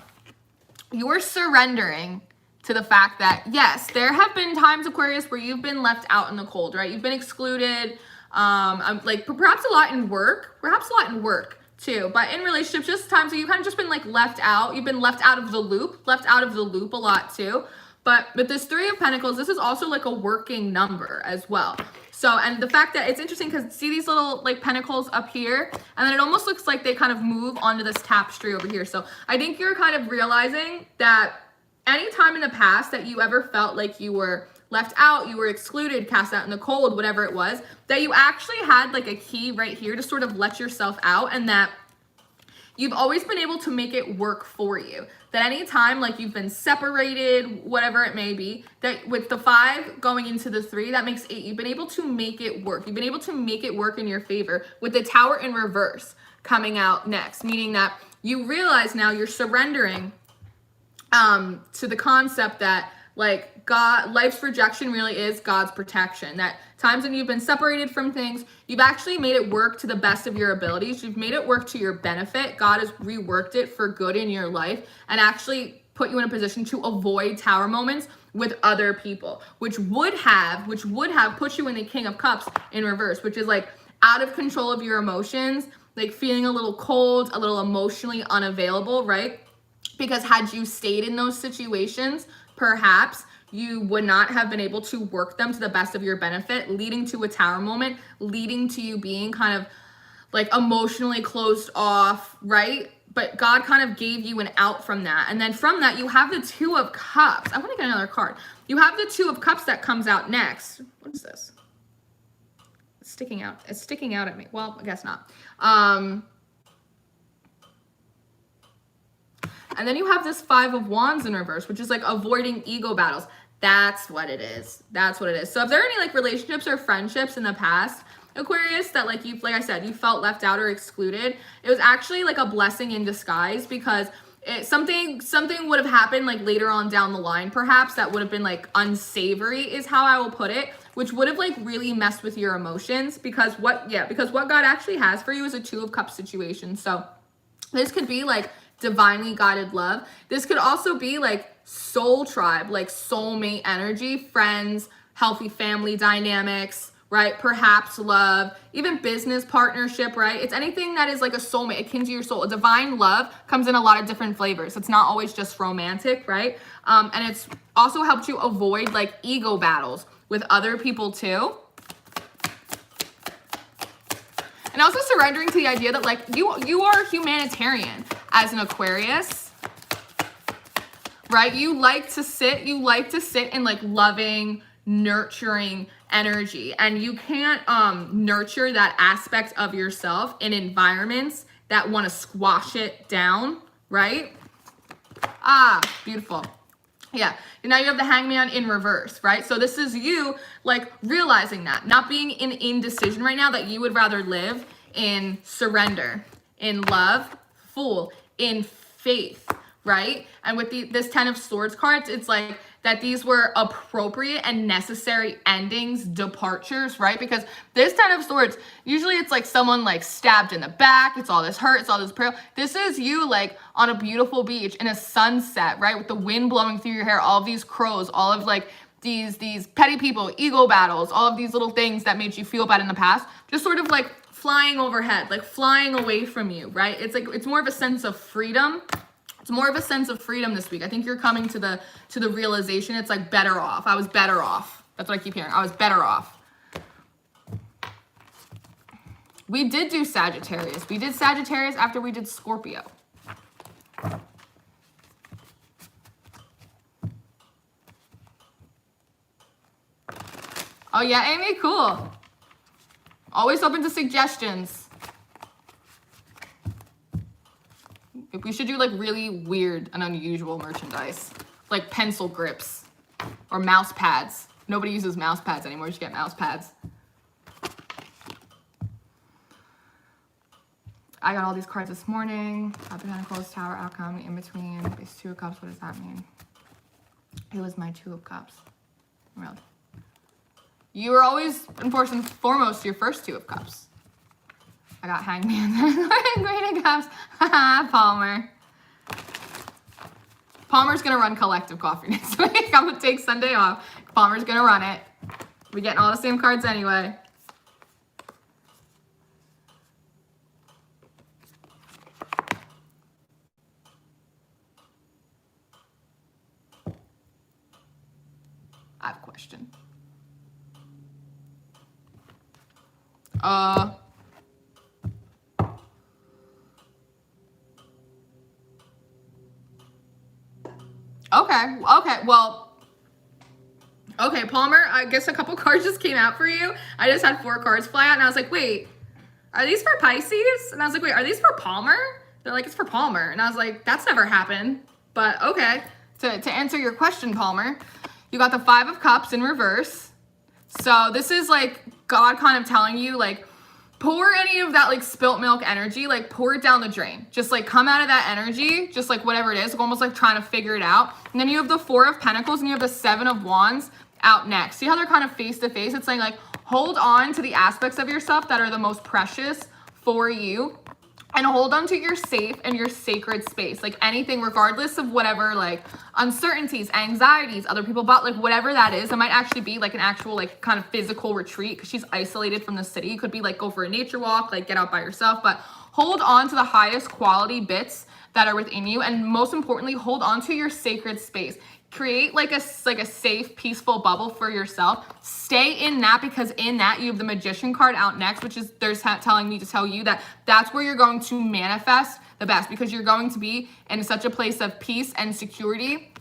you're surrendering to the fact that, yes, there have been times, Aquarius, where you've been left out in the cold, right? You've been excluded, like perhaps a lot in work too. But in relationships, just times where you've kind of just been like left out. You've been left out of the loop a lot too. But with this 3 of Pentacles, this is also like a working number as well. So, and the fact that it's interesting because see these little like pentacles up here, and then it almost looks like they kind of move onto this tapestry over here. So I think you're kind of realizing that any time in the past that you ever felt like you were left out, you were excluded, cast out in the cold, whatever it was, that you actually had like a key right here to sort of let yourself out, and that you've always been able to make it work for you. That anytime like you've been separated, whatever it may be, that with the 5 going into the 3, that makes 8. You've been able to make it work. You've been able to make it work in your favor with the Tower in reverse coming out next, meaning that you realize now you're surrendering to the concept that like God, life's rejection really is God's protection. That times when you've been separated from things, you've actually made it work to the best of your abilities. You've made it work to your benefit. God has reworked it for good in your life and actually put you in a position to avoid tower moments with other people, which would have put you in the King of Cups in reverse, which is like out of control of your emotions, like feeling a little cold, a little emotionally unavailable, right? Because had you stayed in those situations, perhaps you would not have been able to work them to the best of your benefit, leading to a tower moment, leading to you being kind of like emotionally closed off, right? but God kind of gave you an out from that. And then from that, you have the Two of Cups. I want to get another card. You have the Two of Cups that comes out next. What is this? It's sticking out. It's sticking out at me. Well, I guess not. And then you have this Five of Wands in reverse, which is like avoiding ego battles. That's what it is. That's what it is. So if there are any like relationships or friendships in the past, Aquarius, that like you, like I said, you felt left out or excluded, it was actually like a blessing in disguise, because something would have happened like later on down the line, perhaps, that would have been like unsavory, is how I will put it, which would have like really messed with your emotions, because what God actually has for you is a Two of Cups situation. So this could be like divinely guided love. This could also be like soul tribe, like soulmate energy, friends, healthy family dynamics, right? Perhaps love, even business partnership, right? It's anything that is like a soulmate, akin to your soul. A divine love comes in a lot of different flavors. It's not always just romantic, right? And it's also helped you avoid like ego battles with other people too. And also surrendering to the idea that like you are humanitarian as an Aquarius, right? You like to sit in like loving, nurturing energy, and you can't nurture that aspect of yourself in environments that want to squash it down, right? Ah, beautiful. Yeah, and now you have the Hangman in reverse, right? So this is you like realizing that, not being in indecision right now, that you would rather live in surrender, in love, full, in faith, right? And with this Ten of Swords cards, it's like that these were appropriate and necessary endings, departures, right? Because this Ten of Swords, usually it's like someone like stabbed in the back, it's all this hurt, it's all this pain. This is you like on a beautiful beach in a sunset, right? With the wind blowing through your hair, all of these crows, all of like these petty people, ego battles, all of these little things that made you feel bad in the past, just sort of like flying overhead, like flying away from you, right? It's like, it's more of a sense of freedom. It's more of a sense of freedom this week. I think you're coming to the realization it's like better off. I was better off. That's what I keep hearing. I was better off. We did do Sagittarius. We did Sagittarius after we did Scorpio. Oh yeah, Amy, cool. Always open to suggestions. We should do like really weird and unusual merchandise, like pencil grips or mouse pads. Nobody uses mouse pads anymore. You should get mouse pads. I got all these cards this morning. Pentacles, Tower, Outcome, in between. These Two of Cups. What does that mean? It was my Two of Cups. Really? You were always, and first and foremost, your first Two of Cups. I got Hangman. Great Cups. Palmer. Palmer's gonna run collective coffee next week. I'm gonna take Sunday off. Palmer's gonna run it. We're getting all the same cards anyway. I have a question. Okay, well, okay, Palmer, I guess a couple cards just came out for you. I just had 4 cards fly out, and I was like, wait, are these for Pisces? And I was like, wait, are these for Palmer? They're like, it's for Palmer. And I was like, that's never happened. But okay, to answer your question, Palmer, you got the Five of Cups in reverse. So this is like God kind of telling you, like, pour any of that like spilt milk energy, like pour it down the drain. Just like come out of that energy, just like whatever it is, like almost like trying to figure it out. And then you have the Four of Pentacles and you have the Seven of Wands out next. See how they're kind of face to face? It's saying like hold on to the aspects of yourself that are the most precious for you, and hold on to your safe and your sacred space. Like anything, regardless of whatever, like uncertainties, anxieties, other people bought, like whatever that is, it might actually be like an actual like kind of physical retreat because she's isolated from the city. It could be like go for a nature walk, like get out by yourself, but hold on to the highest quality bits that are within you. And most importantly, hold on to your sacred space. Create like a safe, peaceful bubble for yourself. Stay in that, because in that you have the Magician card out next, which is there's telling me to tell you that that's where you're going to manifest the best, because you're going to be in such a place of peace and security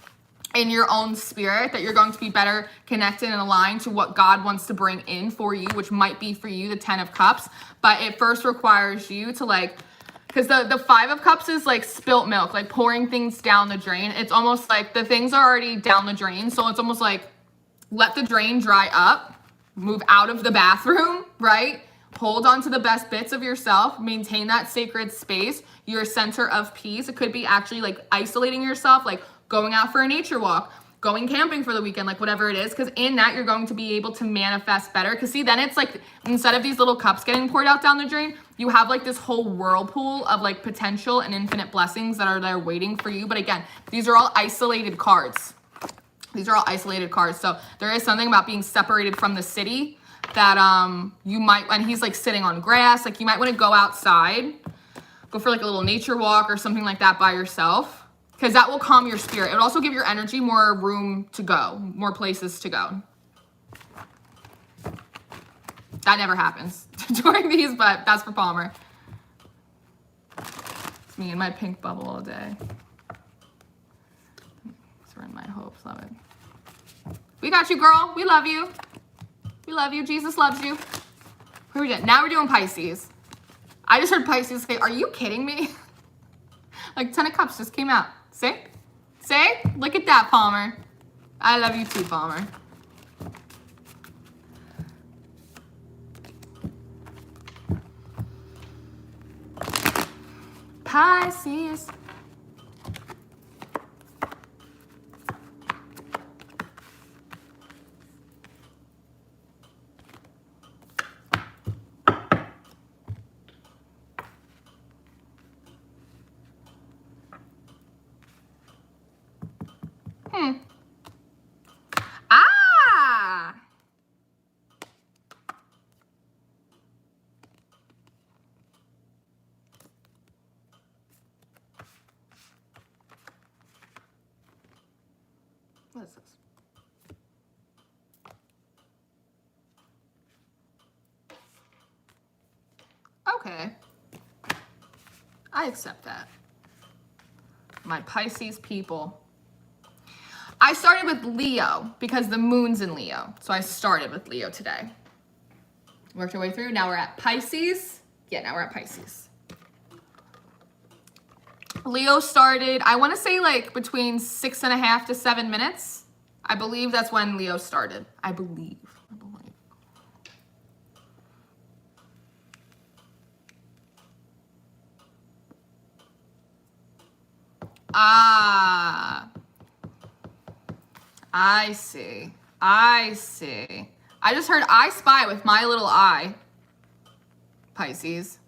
in your own spirit that you're going to be better connected and aligned to what God wants to bring in for you, which might be for you the 10 of Cups. But it first requires you to like, because the 5 of Cups is like spilt milk, like pouring things down the drain. It's almost like the things are already down the drain. So it's almost like let the drain dry up, move out of the bathroom, right? Hold on to the best bits of yourself, maintain that sacred space, your center of peace. It could be actually like isolating yourself, like going out for a nature walk, going camping for the weekend, like whatever it is, because in that you're going to be able to manifest better. Because see, then it's like instead of these little cups getting poured out down the drain, you have like this whole whirlpool of like potential and infinite blessings that are there waiting for you. But again, these are all isolated cards. These are all isolated cards. So there is something about being separated from the city that you might, and he's like sitting on grass, like you might want to go outside, go for like a little nature walk or something like that by yourself. Because that will calm your spirit. It will also give your energy more room to go, more places to go. That never happens during these, but that's for Palmer. It's me in my pink bubble all day. It's in my hopes, love it. We got you, girl. We love you. We love you. Jesus loves you. Who are we doing? Now we're doing Pisces. I just heard Pisces say, are you kidding me? Like 10 of Cups just came out. See? See? Look at that, Palmer. I love you too, Palmer. Pisces. Ah! What is this? Okay. I accept that. My Pisces people. I started with Leo because the moon's in Leo. So I started with Leo today. Worked our way through. Now we're at Pisces. Yeah, now we're at Pisces. Leo started, I want to say like between 6.5 to 7 minutes. I believe that's when Leo started. I believe. Ah. I see. I see. I just heard I spy with my little eye. Pisces.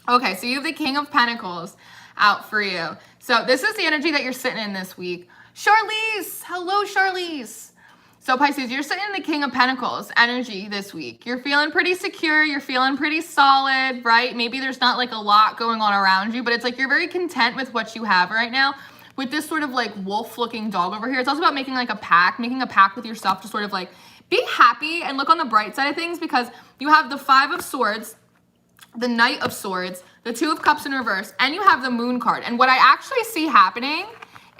Okay, so you have the King of Pentacles out for you. So this is the energy that you're sitting in this week. Charlize! Hello, Charlize. So Pisces, you're sitting in the King of Pentacles energy this week. You're feeling pretty secure. You're feeling pretty solid, right? Maybe there's not like a lot going on around you, but it's like you're very content with what you have right now. With this sort of like wolf looking dog over here, it's also about making like a pact, making a pact with yourself to sort of like be happy and look on the bright side of things, because you have the 5 of Swords, the Knight of Swords, the 2 of Cups in reverse, and you have the Moon card. And what I actually see happening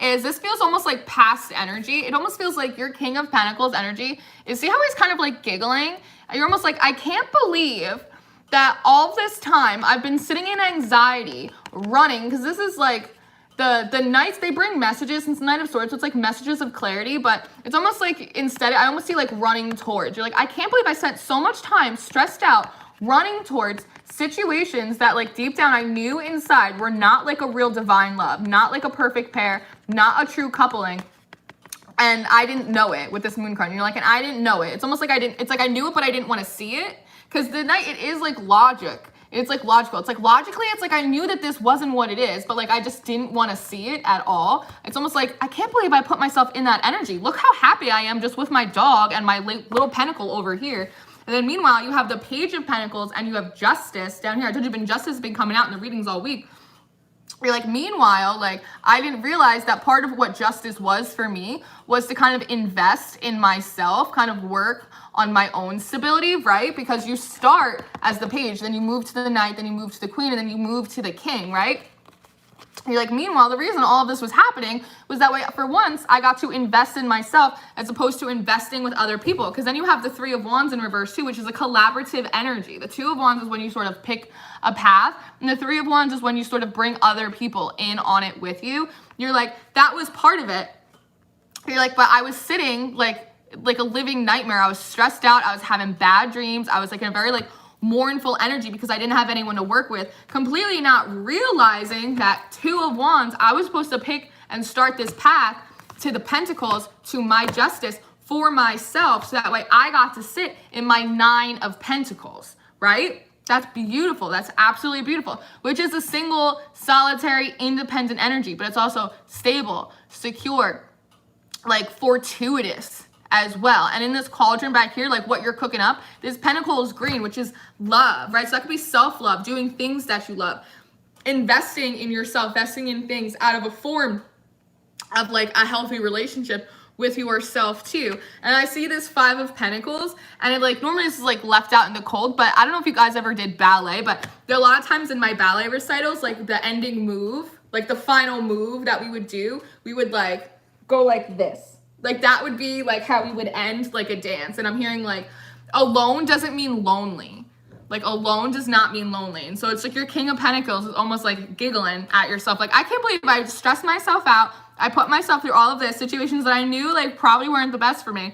is this feels almost like past energy. It almost feels like your King of Pentacles energy is, see how he's kind of like giggling? You're almost like, I can't believe that all this time I've been sitting in anxiety, running, because this is like, the Knights, they bring messages, since the Knight of Swords, so it's like messages of clarity, but it's almost like instead, I almost see like running towards. You're like, I can't believe I spent so much time stressed out, running towards situations that like deep down I knew inside were not like a real divine love, not like a perfect pair, not a true coupling. And I didn't know it with this Moon card. And you're like, and I didn't know it. It's almost like it's like I knew it, but I didn't want to see it. Because the Knight, it is like logic. It's like logical. It's like logically, it's like I knew that this wasn't what it is, but like I just didn't want to see it at all. It's almost like, I can't believe I put myself in that energy. Look how happy I am just with my dog and my little pentacle over here. And then meanwhile, you have the Page of Pentacles and you have Justice down here. I told you, Justice has been coming out in the readings all week. You're like, meanwhile, like, I didn't realize that part of what Justice was for me was to kind of invest in myself, kind of work on my own stability, right? Because you start as the Page, then you move to the Knight, then you move to the Queen, and then you move to the King, right? You're like, meanwhile, the reason all of this was happening was that way, for once, I got to invest in myself as opposed to investing with other people. Because then you have the Three of Wands in reverse too, which is a collaborative energy. The Two of Wands is when you sort of pick a path, and the Three of Wands is when you sort of bring other people in on it with you. You're like, that was part of it. You're like, but I was sitting like a living nightmare. I was stressed out. I was having bad dreams. I was like in a very like mournful energy because I didn't have anyone to work with, completely not realizing that Two of Wands, I was supposed to pick and start this path to the Pentacles, to my justice for myself, so that way I got to sit in my Nine of Pentacles, right? That's beautiful. That's absolutely beautiful, which is a single, solitary, independent energy, but it's also stable, secure, like fortuitous as well. And in this cauldron back here, like what you're cooking up, this Pentacles green, which is love, right? So that could be self-love, doing things that you love, investing in yourself, investing in things out of a form of like a healthy relationship with yourself too. And I see this Five of Pentacles, and it like, normally this is like left out in the cold, but I don't know if you guys ever did ballet, but there are a lot of times in my ballet recitals, like the ending move, like the final move that we would do, we would like go like this. Like that would be like how we would end like a dance. And I'm hearing like alone doesn't mean lonely. Like alone does not mean lonely. And so it's like your King of Pentacles is almost like giggling at yourself. Like, I can't believe I stressed myself out. I put myself through all of this, situations that I knew like probably weren't the best for me.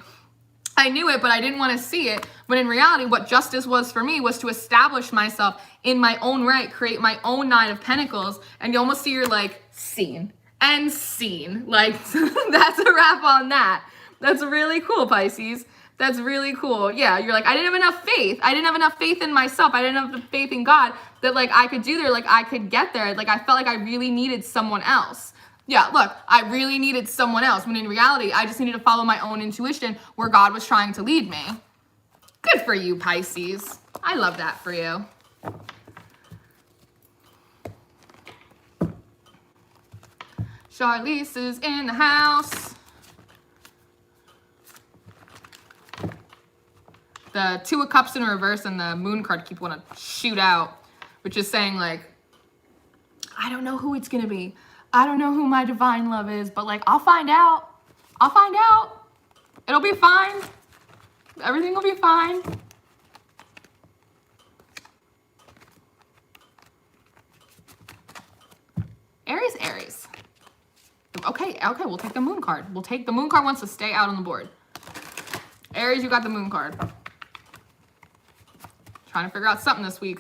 I knew it, but I didn't want to see it. When in reality, what justice was for me was to establish myself in my own right, create my own Nine of Pentacles. And you almost see you're like, seen. And seen. Like, that's a wrap on that. That's really cool, Pisces. That's really cool. Yeah, you're like, I didn't have enough faith. I didn't have enough faith in myself. I didn't have the faith in God that like I could do there, like I could get there. Like I felt like I really needed someone else. Yeah, look, I really needed someone else. When in reality, I just needed to follow my own intuition where God was trying to lead me. Good for you, Pisces. I love that for you. Charlize is in the house. The Two of Cups in reverse and the Moon card keep wanting to shoot out, which is saying like, I don't know who it's going to be. I don't know who my divine love is, but like, I'll find out. I'll find out. It'll be fine. Everything will be fine. Aries. Okay, we'll take the Moon card. The Moon card wants to stay out on the board. Aries, you got the Moon card. Trying to figure out something this week.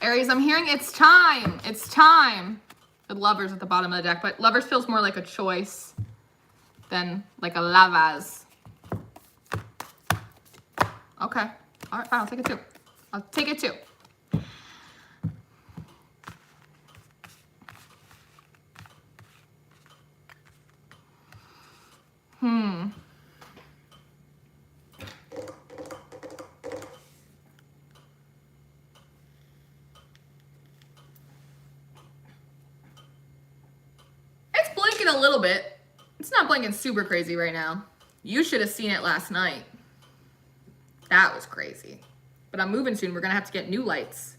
Aries, I'm hearing it's time. It's time. The Lovers at the bottom of the deck, but Lovers feels more like a choice than like a Lovers. Okay. All right, fine. I'll take it too. I'll take it too. A little bit. It's not blinking super crazy right now. You should have seen it last night. That was crazy. But I'm moving soon. We're gonna have to get new lights.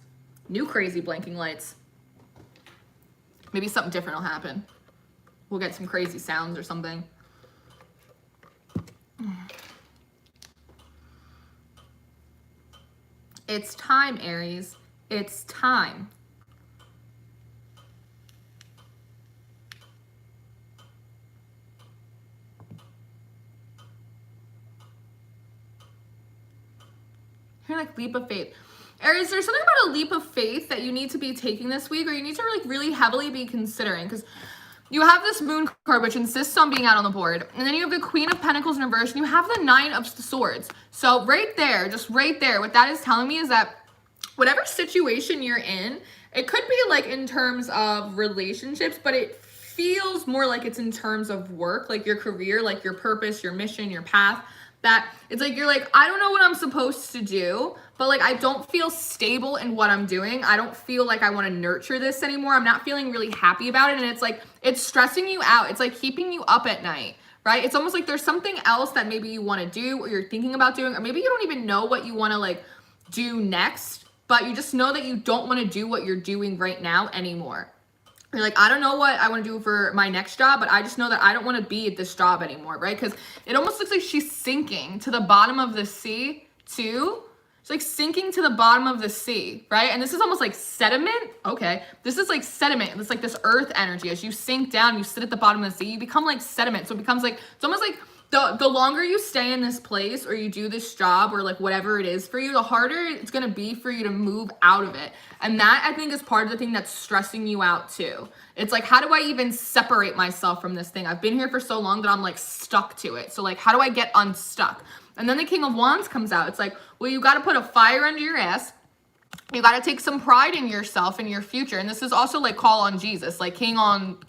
New crazy blinking lights. Maybe something different will happen. We'll get some crazy sounds or something. It's time, Aries. It's time. Like leap of faith. Aries, there's something about a leap of faith that you need to be taking this week, or you need to like really heavily be considering, because you have this Moon card which insists on being out on the board, and then you have the Queen of Pentacles in reverse, and you have the Nine of Swords. So right there, just right there, what that is telling me is that whatever situation you're in, it could be like in terms of relationships, but it feels more like it's in terms of work, like your career, like your purpose, your mission, your path, that it's like, you're like, I don't know what I'm supposed to do, but like, I don't feel stable in what I'm doing. I don't feel like I want to nurture this anymore. I'm not feeling really happy about it. And it's like, it's stressing you out. It's like keeping you up at night, right? It's almost like there's something else that maybe you want to do, or you're thinking about doing, or maybe you don't even know what you want to like do next, but you just know that you don't want to do what you're doing right now anymore. You're like, I don't know what I want to do for my next job, but I just know that I don't want to be at this job anymore, right? Because it almost looks like she's sinking to the bottom of the sea too. It's like sinking to the bottom of the sea, right? And this is almost like sediment. Okay, this is like sediment. It's like this earth energy. As you sink down, you sit at the bottom of the sea, you become like sediment. So it becomes like, it's almost like the longer you stay in this place, or you do this job, or like whatever it is for you, the harder it's going to be for you to move out of it. And that, I think, is part of the thing that's stressing you out too. It's like, how do I even separate myself from this thing? I've been here for so long that I'm like stuck to it. So like, how do I get unstuck? And then the King of Wands comes out. It's like, well, you got to put a fire under your ass. You got to take some pride in yourself and your future. And this is also like call on Jesus, like King of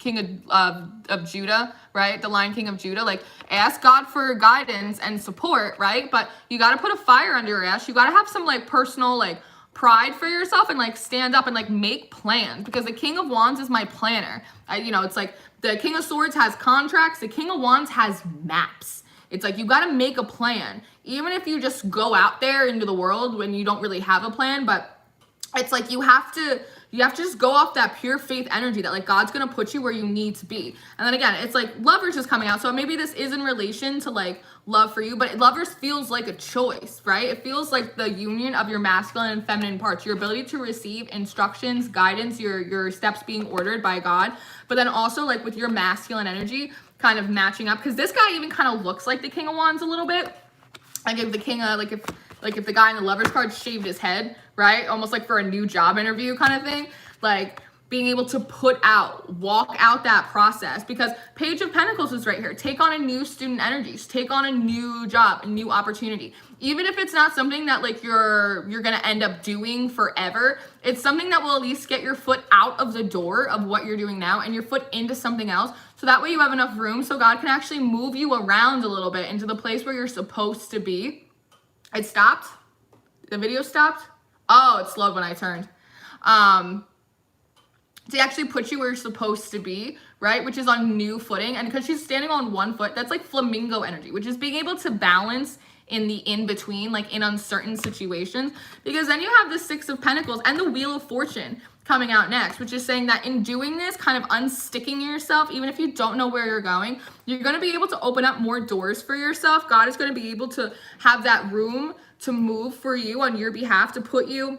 Judah, right? The Lion King of Judah, like ask God for guidance and support, right? But you got to put a fire under your ass. You got to have some like personal like pride for yourself, and like stand up and like make plans, because the King of Wands is my planner. You know, it's like the King of Swords has contracts. The King of Wands has maps. It's like, you got to make a plan, even if you just go out there into the world when you don't really have a plan. But it's like, you have to just go off that pure faith energy that like God's going to put you where you need to be. And then again, it's like Lovers is coming out. So maybe this is in relation to like love for you, but Lovers feels like a choice, right? It feels like the union of your masculine and feminine parts, your ability to receive instructions, guidance, your steps being ordered by God, but then also like with your masculine energy kind of matching up. Because this guy even kind of looks like the King of Wands a little bit. Like if the King of, if the guy in the Lovers card shaved his head, right? Almost like for a new job interview kind of thing. Like being able to walk out that process, because Page of Pentacles is right here. Take on a new student energy, take on a new job, a new opportunity. Even if it's not something that like you're going to end up doing forever, it's something that will at least get your foot out of the door of what you're doing now and your foot into something else. So that way you have enough room so God can actually move you around a little bit into the place where you're supposed to be. It stopped. The video stopped. Oh, it slowed when I turned. To actually put you where you're supposed to be, right? Which is on new footing. And because she's standing on one foot, that's like flamingo energy, which is being able to balance in the in-between, like in uncertain situations. Because then you have the Six of Pentacles and the Wheel of Fortune coming out next, which is saying that in doing this, kind of unsticking yourself, even if you don't know where you're going, you're going to be able to open up more doors for yourself. God is going to be able to have that room to move for you on your behalf, to put you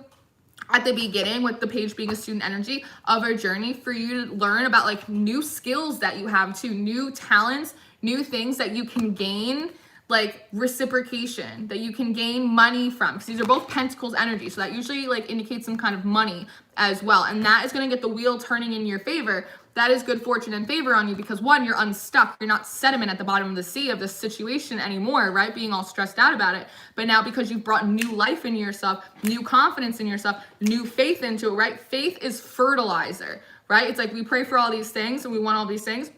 at the beginning, with the Page being a student energy of a journey, for you to learn about like new skills that you have too, new talents, new things that you can gain, like reciprocation, that you can gain money from, because these are both Pentacles energy. So that usually like indicates some kind of money as well. And that is going to get the wheel turning in your favor. That is good fortune and favor on you, because one, you're unstuck. You're not sediment at the bottom of the sea of this situation anymore, right? Being all stressed out about it. But now, because you've brought new life into yourself, new confidence in yourself, new faith into it, right? Faith is fertilizer, right? It's like we pray for all these things and we want all these things,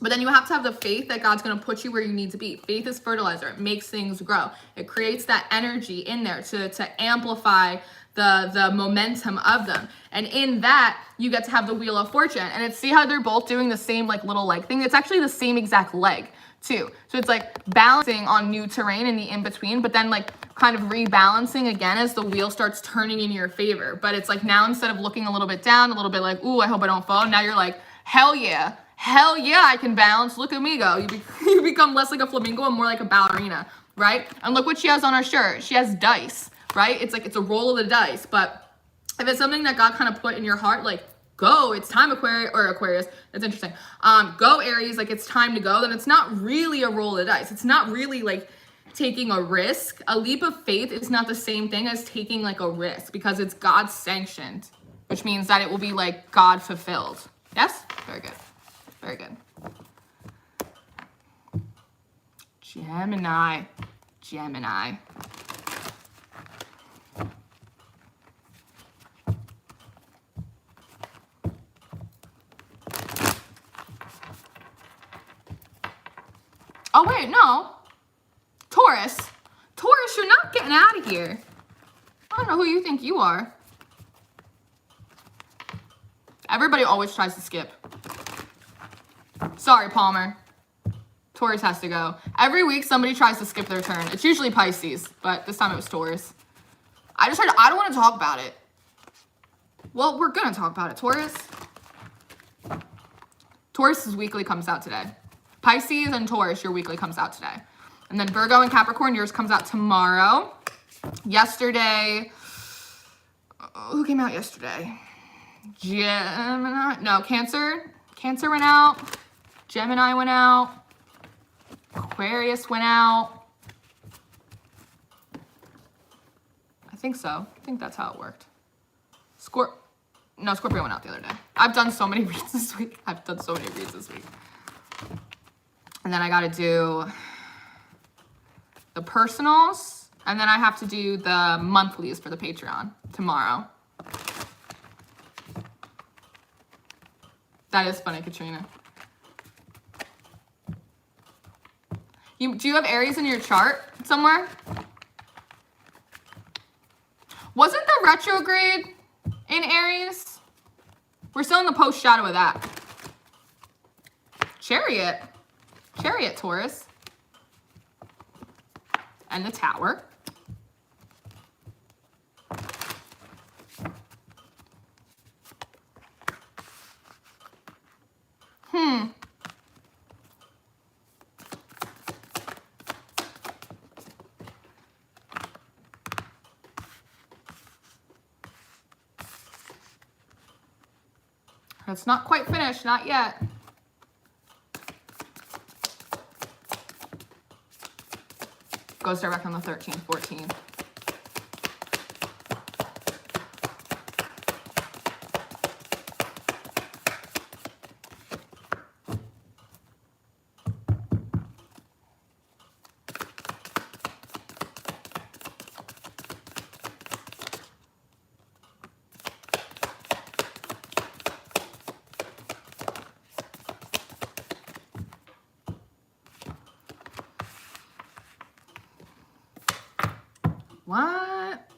but then you have to have the faith that God's going to put you where you need to be. Faith is fertilizer. It makes things grow. It creates that energy in there to amplify the momentum of them. And in that, you get to have the Wheel of Fortune. And it's, see how they're both doing the same like little leg thing? It's actually the same exact leg too. So it's like balancing on new terrain in the in-between, but then like kind of rebalancing again as the wheel starts turning in your favor. But it's like now, instead of looking a little bit down, a little bit like, ooh, I hope I don't fall, now you're like, hell yeah, I can balance. Look at me go. You become less like a flamingo and more like a ballerina, right? And look what she has on her shirt. She has dice, right? It's like, it's a roll of the dice. But if it's something that God kind of put in your heart, like, go, it's time, Aquarius, that's interesting. Go Aries, like it's time to go, then it's not really a roll of the dice. It's not really like taking a risk. A leap of faith is not the same thing as taking like a risk, because it's God sanctioned, which means that it will be like God fulfilled. Yes? Very good. Very good. Gemini. Oh, wait, no. Taurus. Taurus, you're not getting out of here. I don't know who you think you are. Everybody always tries to skip. Sorry, Palmer. Taurus has to go. Every week, somebody tries to skip their turn. It's usually Pisces, but this time it was Taurus. I don't want to talk about it. Well, we're going to talk about it, Taurus. Taurus's weekly comes out today. Pisces and Taurus, your weekly comes out today. And then Virgo and Capricorn, yours comes out tomorrow. Yesterday, who came out yesterday? Gemini, no, Cancer. Cancer went out. Gemini went out. Aquarius went out. I think so. I think that's how it worked. No, Scorpio went out the other day. I've done so many reads this week. And then I got to do the personals. And then I have to do the monthlies for the Patreon tomorrow. That is funny, Katrina. Do you have Aries in your chart somewhere? Wasn't the retrograde in Aries? We're still in the post shadow of that. Chariot. Chariot, Taurus. And the Tower. It's not quite finished, not yet. Goes direct on the 13th, 14th. What?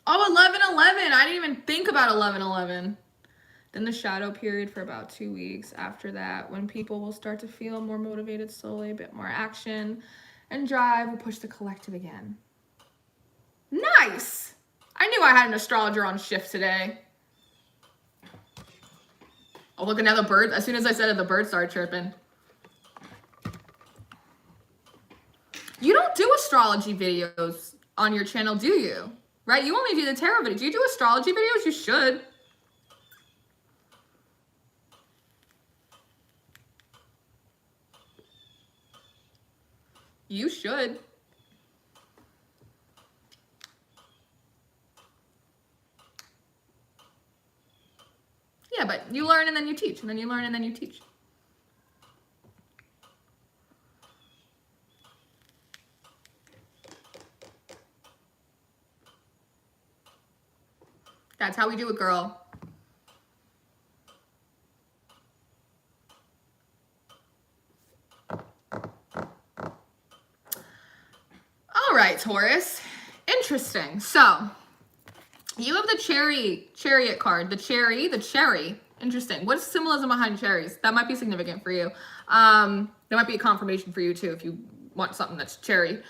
Oh, 11/11. I didn't even think about 11/11. Then the shadow period for about 2 weeks. After that, when people will start to feel more motivated slowly, a bit more action and drive will push the collective again. Nice! I knew I had an astrologer on shift today. Oh, look, now the birds, as soon as I said it, the birds started chirping. You don't do astrology videos on your channel, do you? Right? You only do the tarot videos. Do you do astrology videos? You should. You should. Yeah, but you learn and then you teach, and then you learn and then you teach. That's how we do it, girl. All right, Taurus. Interesting. So, you have the chariot card. The cherry. Interesting. What's symbolism behind cherries? That might be significant for you. That might be a confirmation for you, too, if you want something that's cherry.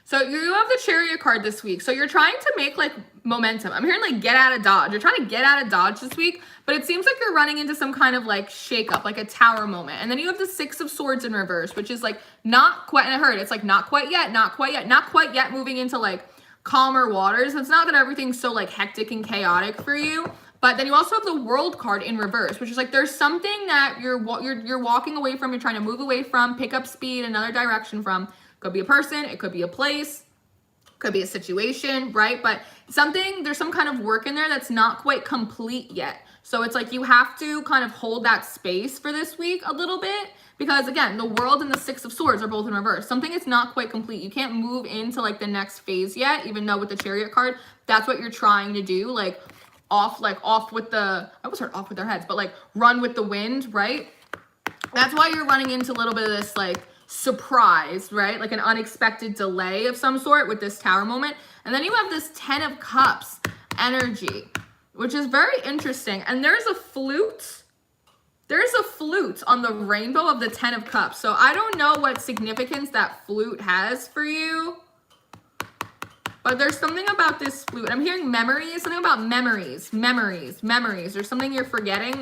So, you have the chariot card this week. So, you're trying to make, like, momentum. I'm hearing, like, get out of Dodge. You're trying to get out of Dodge this week, but it seems like you're running into some kind of, like, shakeup, like a tower moment. And then you have the 6 of Swords in reverse, which is, like, not quite, and I heard it's, like, not quite yet, not quite yet, not quite yet, moving into, like, calmer waters. It's not that everything's so, like, hectic and chaotic for you, but then you also have the World card in reverse, which is, like, there's something that you're walking away from, you're trying to move away from, pick up speed, another direction from. Could be a person, it could be a place. Could be a situation, right? But there's some kind of work in there that's not quite complete yet. So it's like you have to kind of hold that space for this week a little bit, because again, the World and the Six of Swords are both in reverse. Something is not quite complete. You can't move into like the next phase yet, even though with the Chariot card, that's what you're trying to do. Like off with the, I almost heard off with their heads, but like run with the wind, right? That's why you're running into a little bit of this like surprise, right? Like an unexpected delay of some sort with this Tower moment. And then you have this 10 of Cups energy, which is very interesting. And there's a flute. There's a flute on the rainbow of the 10 of Cups. So I don't know what significance that flute has for you, but there's something about this flute. I'm hearing memories, something about memories. There's something you're forgetting.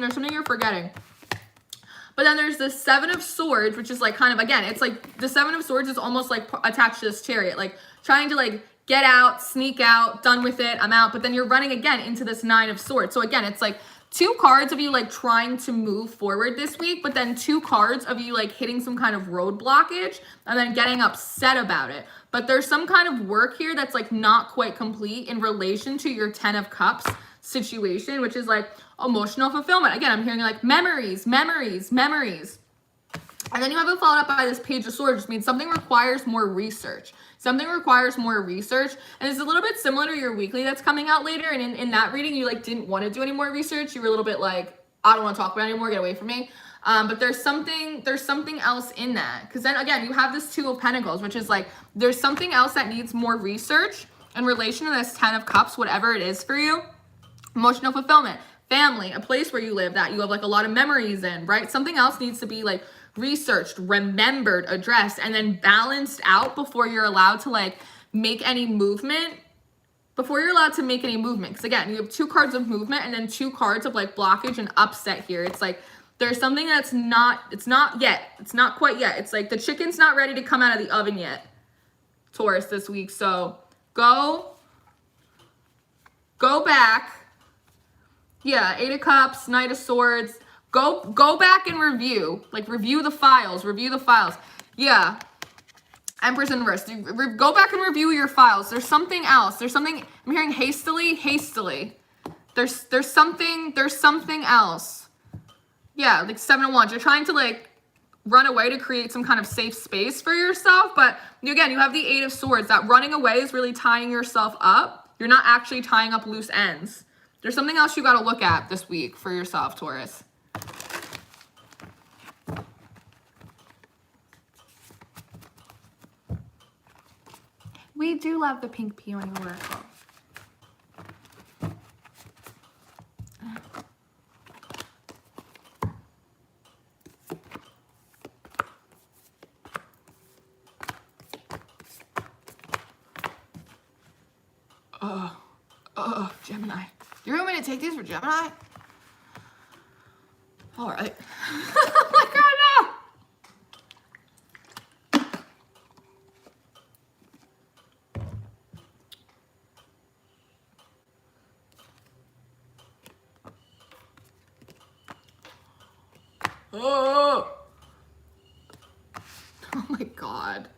But then there's the 7 of Swords, which is like kind of, again, it's like the 7 of Swords is almost like attached to this Chariot, like trying to like get out, sneak out, done with it, I'm out. But then you're running again into this 9 of Swords. So again, it's like 2 cards of you like trying to move forward this week, but then 2 cards of you like hitting some kind of road blockage and then getting upset about it. But there's some kind of work here that's like not quite complete in relation to your 10 of Cups situation, which is like emotional fulfillment. Again, I'm hearing like memories. And then you have it followed up by this Page of Swords, which means something requires more research. And it's a little bit similar to your weekly that's coming out later. And in that reading, you like didn't want to do any more research. You were a little bit like, I don't want to talk about it anymore, get away from me. But there's something else in that. Because then again, you have this 2 of Pentacles, which is like, there's something else that needs more research in relation to this 10 of Cups, whatever it is for you. Emotional fulfillment, family, a place where you live that you have like a lot of memories in, right? Something else needs to be like researched, remembered, addressed, and then balanced out before you're allowed to like make any movement. Because again, you have 2 cards of movement and then 2 cards of like blockage and upset here. It's like there's something that's it's not quite yet. It's like the chicken's not ready to come out of the oven yet, Taurus, this week. So go back. Yeah, 8 of Cups, Knight of Swords. Go back and review. Like, review the files. Yeah. Empress in reverse. Go back and review your files. There's something else. I'm hearing hastily. There's something else. Yeah, like 7 of Wands. You're trying to, like, run away to create some kind of safe space for yourself. But, again, you have the 8 of Swords. That running away is really tying yourself up. You're not actually tying up loose ends. There's something else you got to look at this week for yourself, Taurus. We do love the pink peony oracle. Oh, Gemini. You want me to take these for Gemini? All right. Oh my God, no. Oh my God.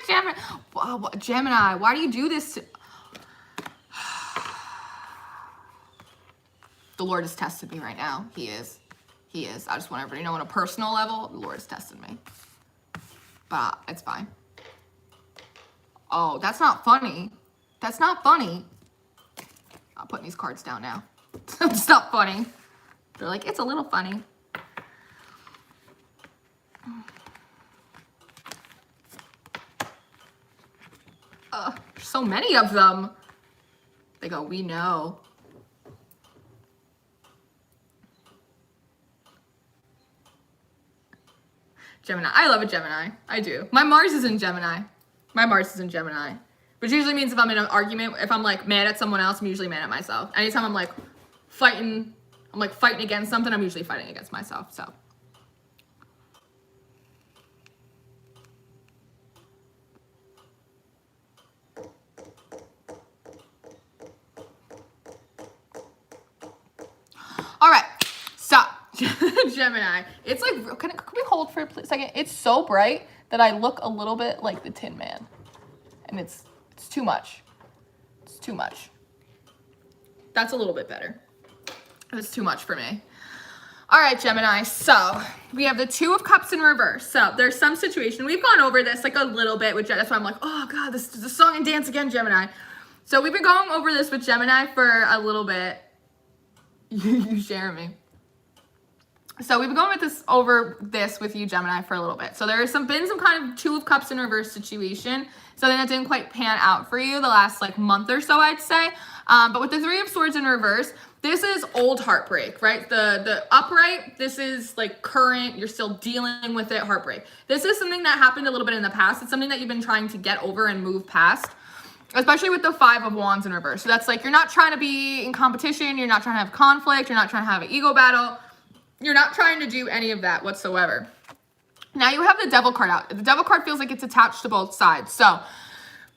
Gemini. Wow, Gemini, why do you do this to... The Lord is testing me right now. He is. I just want everybody to know on a personal level, the Lord is testing me. But it's fine. Oh, that's not funny. I'm putting these cards down now. It's not funny. They're like, it's a little funny. There's so many of them. They go, we know. Gemini. I love a Gemini. I do. My Mars is in Gemini. Which usually means if I'm in an argument, if I'm like mad at someone else, I'm usually mad at myself. Anytime I'm like fighting against something, I'm usually fighting against myself. So. All right, so Gemini. It's like, can we hold for a second? It's so bright that I look a little bit like the Tin Man. And it's too much. It's too much. That's a little bit better. It's too much for me. All right, Gemini. So we have the Two of Cups in reverse. So there's some situation. We've gone over this like a little bit with Gemini. That's why I'm like, oh God, this is a song and dance again, Gemini. So we've been going over this with Gemini for a little bit. You share me. So we've been going over this with you, Gemini, for a little bit. So there's been some kind of Two of Cups in reverse situation. Something that didn't quite pan out for you the last like month or so, I'd say. But with the Three of Swords in reverse, this is old heartbreak, right? The upright, this is like current, you're still dealing with it, heartbreak. This is something that happened a little bit in the past. It's something that you've been trying to get over and move past, especially with the Five of Wands in reverse. So that's like, you're not trying to be in competition, you're not trying to have conflict, you're not trying to have an ego battle, you're not trying to do any of that whatsoever. Now you have the Devil card out. The Devil card feels like it's attached to both sides. So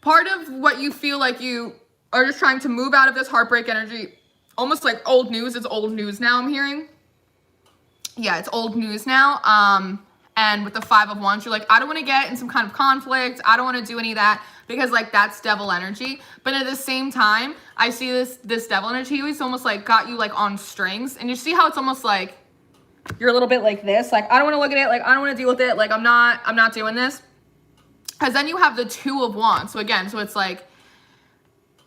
part of what you feel like you are just trying to move out of this heartbreak energy, almost like old news. It's old news now, I'm hearing. Yeah, it's old news now. And with the Five of Wands, you're like, I don't want to get in some kind of conflict. I don't want to do any of that because like that's devil energy. But at the same time, I see this devil energy. It's almost like got you like on strings. And you see how it's almost like you're a little bit like this. Like, I don't want to look at it. Like, I don't want to deal with it. Like, I'm not doing this. Because then you have the Two of Wands. So again, so it's like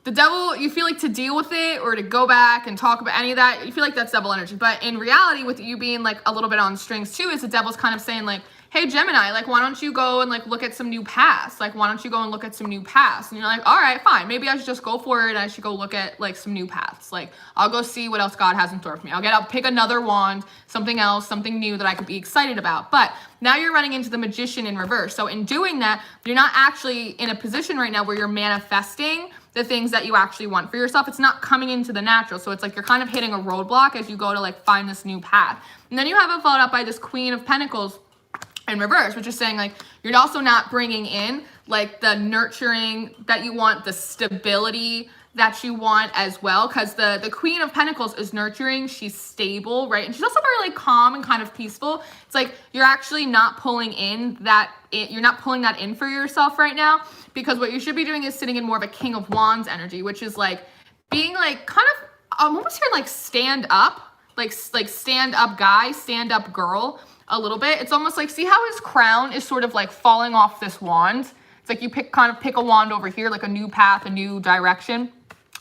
the devil, you feel like to deal with it or to go back and talk about any of that, you feel like that's devil energy. But in reality, with you being like a little bit on strings too, is the devil's kind of saying like, hey, Gemini, like, why don't you go and like look at some new paths? Like, why don't you go and look at some new paths? And you're like, all right, fine. Maybe I should just go for it. And I should go look at like some new paths. Like, I'll go see what else God has in store for me. I'll pick another wand, something else, something new that I could be excited about. But now you're running into the Magician in reverse. So in doing that, you're not actually in a position right now where you're manifesting the things that you actually want for yourself. It's not coming into the natural. So it's like you're kind of hitting a roadblock as you go to like find this new path. And then you have it followed up by this Queen of Pentacles in reverse, which is saying like you're also not bringing in like the nurturing that you want, the stability that you want as well, because the Queen of Pentacles is nurturing, she's stable, right? And she's also very like calm and kind of peaceful. It's like you're actually not pulling in that, you're not pulling that in for yourself right now, because what you should be doing is sitting in more of a King of Wands energy, which is like being like kind of, I'm almost hearing like stand up, like stand up guy, stand up girl, a little bit. It's almost like, see how his crown is sort of like falling off this wand? It's like you kind of pick a wand over here, like a new path, a new direction,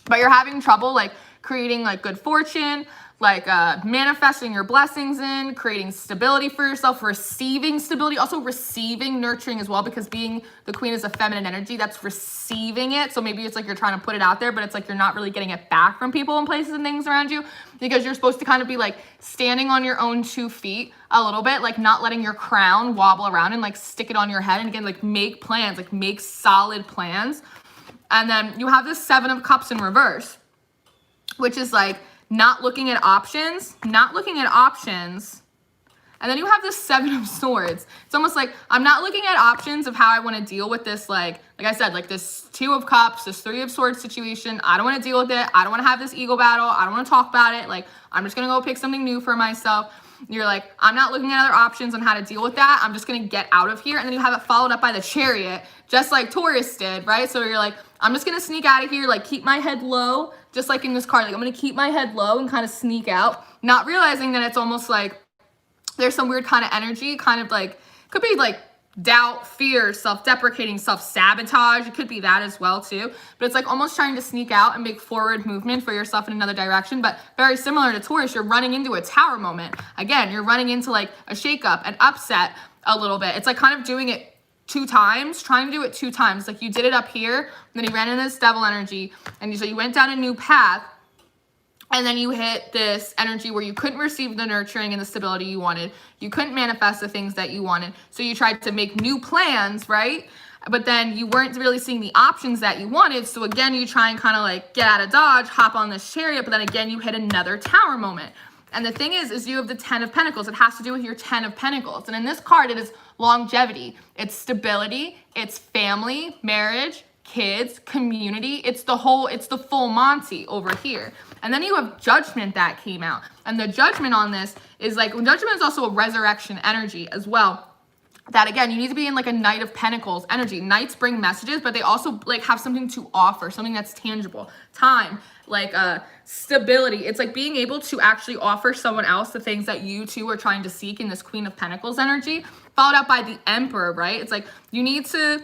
but you're having trouble like creating like good fortune, like manifesting your blessings in, creating stability for yourself, receiving stability, also receiving nurturing as well, because being the queen is a feminine energy, that's receiving it. So maybe it's like you're trying to put it out there, but it's like you're not really getting it back from people and places and things around you, because you're supposed to kind of be like standing on your own 2 feet a little bit, like not letting your crown wobble around and like stick it on your head. And again, like make plans, like make solid plans. And then you have this Seven of Cups in reverse, which is like not looking at options. And then you have this Seven of Swords. It's almost like I'm not looking at options of how I want to deal with this, like I said, like this Two of Cups, this Three of Swords situation. I don't want to deal with it. I don't want to have this ego battle. I don't want to talk about it. Like, I'm just going to go pick something new for myself. You're like, I'm not looking at other options on how to deal with that. I'm just going to get out of here. And then you have it followed up by the Chariot, just like Taurus did, right? So you're like, I'm just going to sneak out of here, like keep my head low, just like in this card. Like, I'm going to keep my head low and kind of sneak out, not realizing that it's almost like there's some weird kind of energy, kind of like, could be like doubt, fear, self-deprecating, self-sabotage. It could be that as well too. But it's like almost trying to sneak out and make forward movement for yourself in another direction. But very similar to Taurus, you're running into a tower moment. Again, you're running into like a shakeup, an upset a little bit. It's like kind of doing it 2 times, trying to do it 2 times. Like you did it up here, and then you ran into this devil energy, and so you went down a new path. And then you hit this energy where you couldn't receive the nurturing and the stability you wanted. You couldn't manifest the things that you wanted. So you tried to make new plans, right? But then you weren't really seeing the options that you wanted. So again, you try and kind of like get out of dodge, hop on this Chariot, but then again, you hit another tower moment. And the thing is you have the 10 of Pentacles. It has to do with your 10 of Pentacles. And in this card, it is longevity. It's stability. It's family, marriage, kids, community. It's the full Monty over here. And then you have Judgment that came out. And the Judgment on this is like, Judgment is also a resurrection energy as well. That again, you need to be in like a Knight of Pentacles energy. Knights bring messages, but they also like have something to offer, something that's tangible. Time, like stability. It's like being able to actually offer someone else the things that you too are trying to seek in this Queen of Pentacles energy, followed up by the Emperor, right? It's like you need to,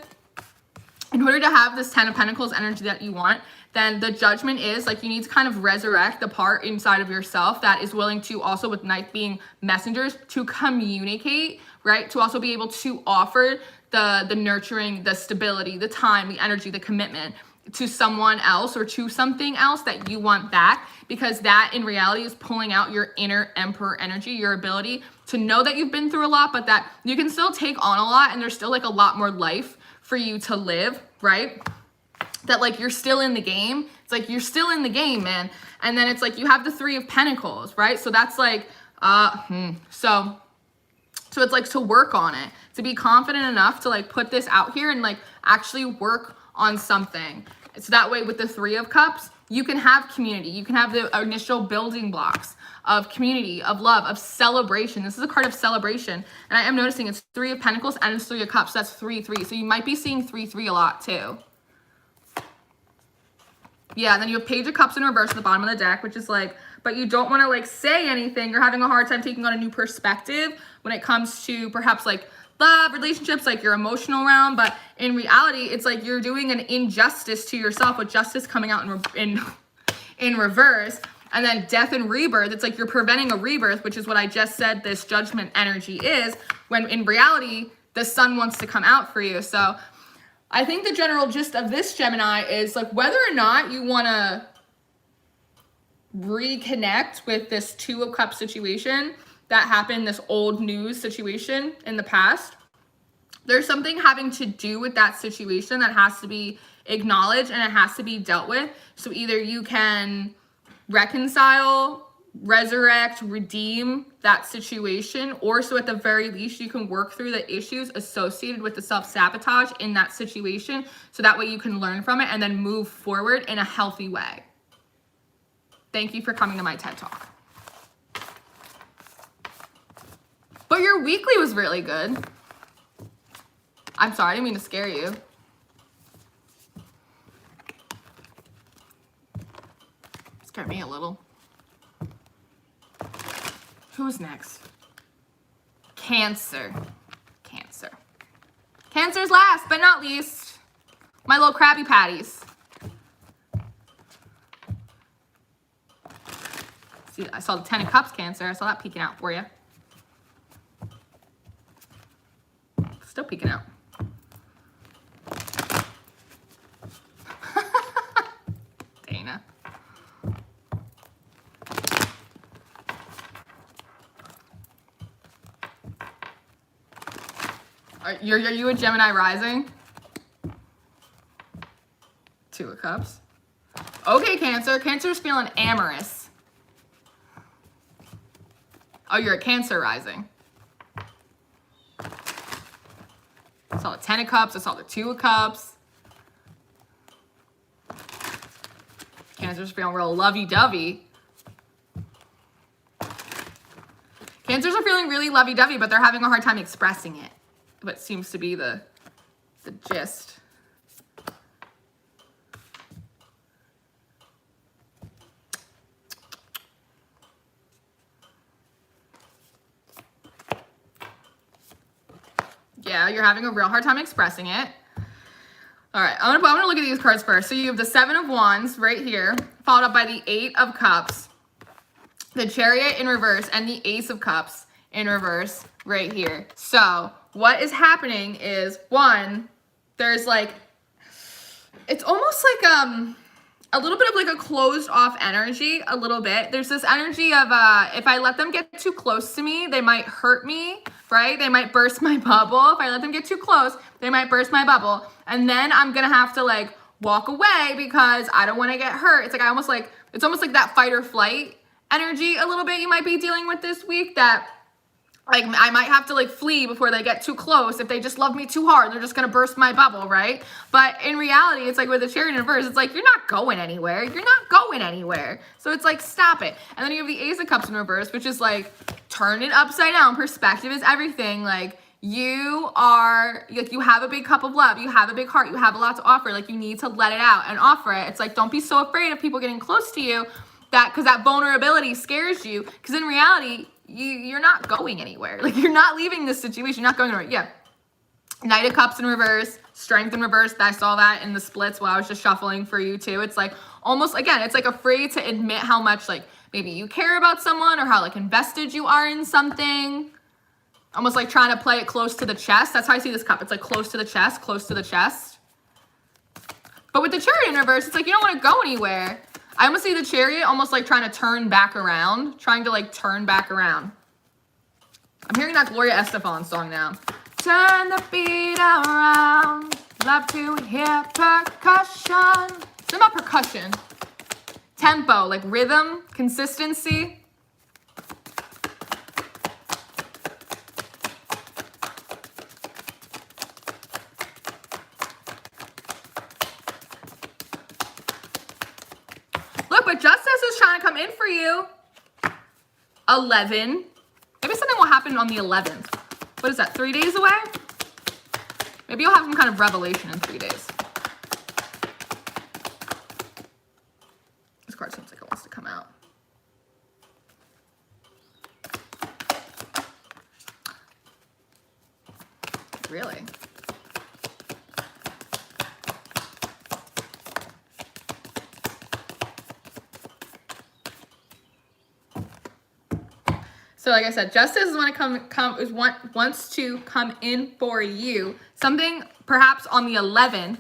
in order to have this 10 of Pentacles energy that you want, then the Judgment is like you need to kind of resurrect the part inside of yourself that is willing to also, with Knight being messengers, to communicate, right? To also be able to offer the nurturing, the stability, the time, the energy, the commitment to someone else or to something else that you want back, because that in reality is pulling out your inner Emperor energy, your ability to know that you've been through a lot, but that you can still take on a lot and there's still like a lot more life for you to live, right? That like you're still in the game. It's like you're still in the game, man. And then it's like you have the 3 of Pentacles, right? So that's like, so it's like to work on it, to be confident enough to like put this out here and like actually work on something. So that way with the 3 of Cups, you can have community. You can have the initial building blocks of community, of love, of celebration. This is a card of celebration. And I am noticing it's 3 of Pentacles and it's 3 of Cups. So that's 3-3. So you might be seeing 3-3 a lot too. Yeah, and then you have Page of Cups in reverse at the bottom of the deck, which is like, but you don't want to like say anything. You're having a hard time taking on a new perspective when it comes to perhaps like love, relationships, like your emotional realm. But in reality, it's like you're doing an injustice to yourself with Justice coming out in reverse. And then Death and Rebirth, it's like you're preventing a rebirth, which is what I just said this Judgment energy is, when in reality, the sun wants to come out for you. So I think the general gist of this, Gemini, is like whether or not you want to reconnect with this 2 of Cups situation that happened, this old news situation in the past. There's something having to do with that situation that has to be acknowledged and it has to be dealt with. So either you can reconcile, resurrect, redeem that situation, or so at the very least you can work through the issues associated with the self-sabotage in that situation, so that way you can learn from it and then move forward in a healthy way. Thank you for coming to my TED Talk. But your weekly was really good. I'm sorry, I didn't mean to scare you. Scared me a little. Who's next? Cancer. Cancer. Cancer's last but not least. My little Krabby Patties. See, I saw the 10 of Cups, Cancer. I saw that peeking out for you. Still peeking out. Dana. Are you a Gemini rising? 2 of Cups. Okay, Cancer. Cancer's feeling amorous. Oh, you're a Cancer rising. I saw the 10 of Cups. I saw the 2 of Cups. Cancer's feeling real lovey-dovey. Cancers are feeling really lovey-dovey, but they're having a hard time expressing it. What seems to be the gist. Yeah, you're having a real hard time expressing it. All right, I'm gonna look at these cards first. So you have the 7 of Wands right here, followed up by the 8 of Cups, the Chariot in reverse, and the Ace of Cups in reverse right here. So what is happening is, one, there's like, it's almost like a little bit of like a closed off energy, a little bit. There's this energy of if I let them get too close to me, they might hurt me, right? They might burst my bubble. If I let them get too close, they might burst my bubble. And then I'm gonna have to like walk away because I don't wanna get hurt. It's like it's almost like that fight or flight energy a little bit you might be dealing with this week, that Like, I might have to like flee before they get too close. If they just love me too hard, they're just gonna burst my bubble, right? But in reality, it's like with the Chariot in reverse, it's like, you're not going anywhere. You're not going anywhere. So it's like, stop it. And then you have the Ace of Cups in reverse, which is like, turn it upside down. Perspective is everything. Like, you are, like, you have a big cup of love. You have a big heart. You have a lot to offer. Like, you need to let it out and offer it. It's like, don't be so afraid of people getting close to you, because that vulnerability scares you. Because in reality, you're not going anywhere. Like, you're not leaving this situation. You're not going anywhere. Yeah. Knight of Cups in reverse, Strength in reverse. I saw that in the splits while I was just shuffling for you too. It's like almost, again, it's like afraid to admit how much like maybe you care about someone or how like invested you are in something. Almost like trying to play it close to the chest. That's how I see this cup. It's like close to the chest, close to the chest. But with the Chariot in reverse, it's like you don't want to go anywhere. I almost see the Chariot almost like trying to turn back around, trying to like turn back around. I'm hearing that Gloria Estefan song now. Turn the beat around, love to hear percussion. It's about percussion. Tempo, like rhythm, consistency. Look, but Justice is trying to come in for you. 11. Maybe something will happen on the 11th. What is that, 3 days away? Maybe you'll have some kind of revelation in 3 days. This card seems like it wants to come out. Really? So like I said, Justice is want to wants to come in for you. Something perhaps on the 11th.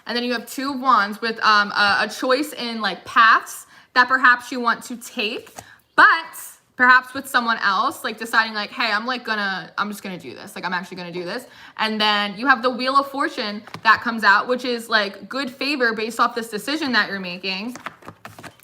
And then you have Two of Wands with a choice in like paths that perhaps you want to take, but perhaps with someone else, like deciding like, hey, I'm just gonna do this. Like, I'm actually gonna do this. And then you have the Wheel of Fortune that comes out, which is like good favor based off this decision that you're making.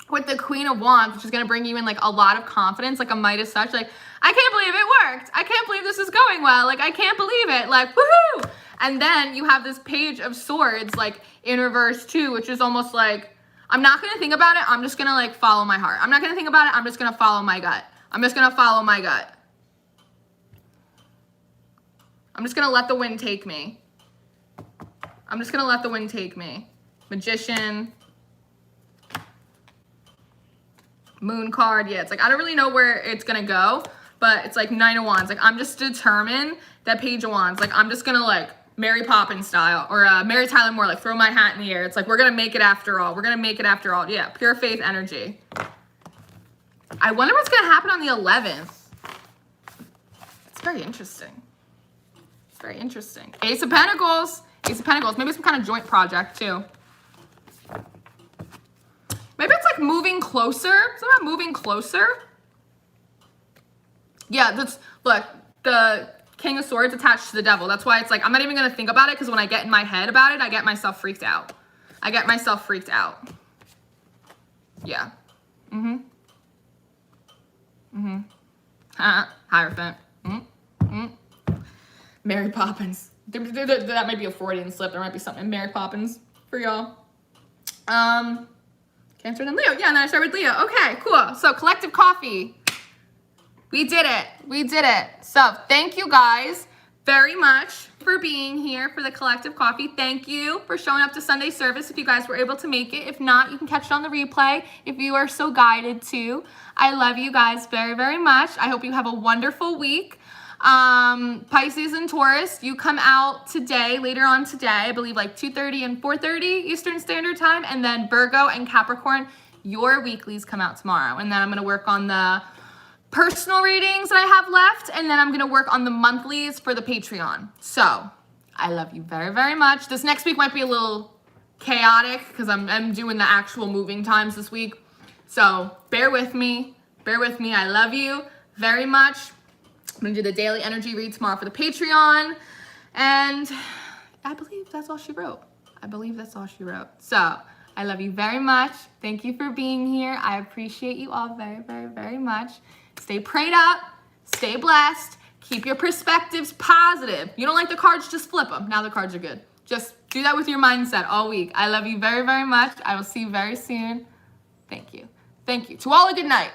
With the Queen of Wands, which is going to bring you in like a lot of confidence, like a Midas touch. Like, I can't believe it worked. I can't believe this is going well. Like, I can't believe it. Like, woohoo! And then you have this Page of Swords, like in reverse too, which is almost like, I'm not going to think about it. I'm just going to like follow my heart. I'm not going to think about it. I'm just going to follow my gut. I'm just going to follow my gut. I'm just going to let the wind take me. I'm just going to let the wind take me. Magician. Moon card. Yeah, it's like I don't really know where it's gonna go, but it's like Nine of Wands. Like, I'm just determined that Page of Wands, like I'm just gonna like Mary Poppins style or Mary Tyler Moore, like throw my hat in the air. It's like we're gonna make it after all. We're gonna make it after all. Yeah, pure faith energy. I wonder what's gonna happen on the 11th. It's very interesting. It's very interesting. Ace of Pentacles. Ace of Pentacles. Maybe some kind of joint project too. Maybe it's like moving closer. Something about moving closer. Yeah, that's, look, the King of Swords attached to the Devil. That's why it's like, I'm not even going to think about it because when I get in my head about it, I get myself freaked out. I get myself freaked out. Yeah. Mm-hmm. Mm-hmm. Hierophant. Mm-hmm. Mary Poppins. That might be a Freudian slip. There might be something in Mary Poppins for y'all. Cancer and Leo. Yeah, and then I start with Leo. Okay, cool. So collective coffee. We did it. We did it. So thank you guys very much for being here for the collective coffee. Thank you for showing up to Sunday service if you guys were able to make it. If not, you can catch it on the replay if you are so guided to. I love you guys very, very much. I hope you have a wonderful week. Pisces and Taurus, you come out today, later on today, I believe like 2:30 and 4:30 Eastern Standard Time. And then Virgo and Capricorn, your weeklies come out tomorrow. And then I'm going to work on the personal readings that I have left. And then I'm going to work on the monthlies for the Patreon. So I love you very, very much. This next week might be a little chaotic because I'm doing the actual moving times this week. So bear with me. Bear with me. I love you very much. I'm going to do the daily energy read tomorrow for the Patreon. And I believe that's all she wrote. I believe that's all she wrote. So I love you very much. Thank you for being here. I appreciate you all very, very, very much. Stay prayed up, stay blessed, keep your perspectives positive. You don't like the cards, just flip them. Now the cards are good. Just do that with your mindset all week. I love you very, very much. I will see you very soon. Thank you. Thank you. To all a good night.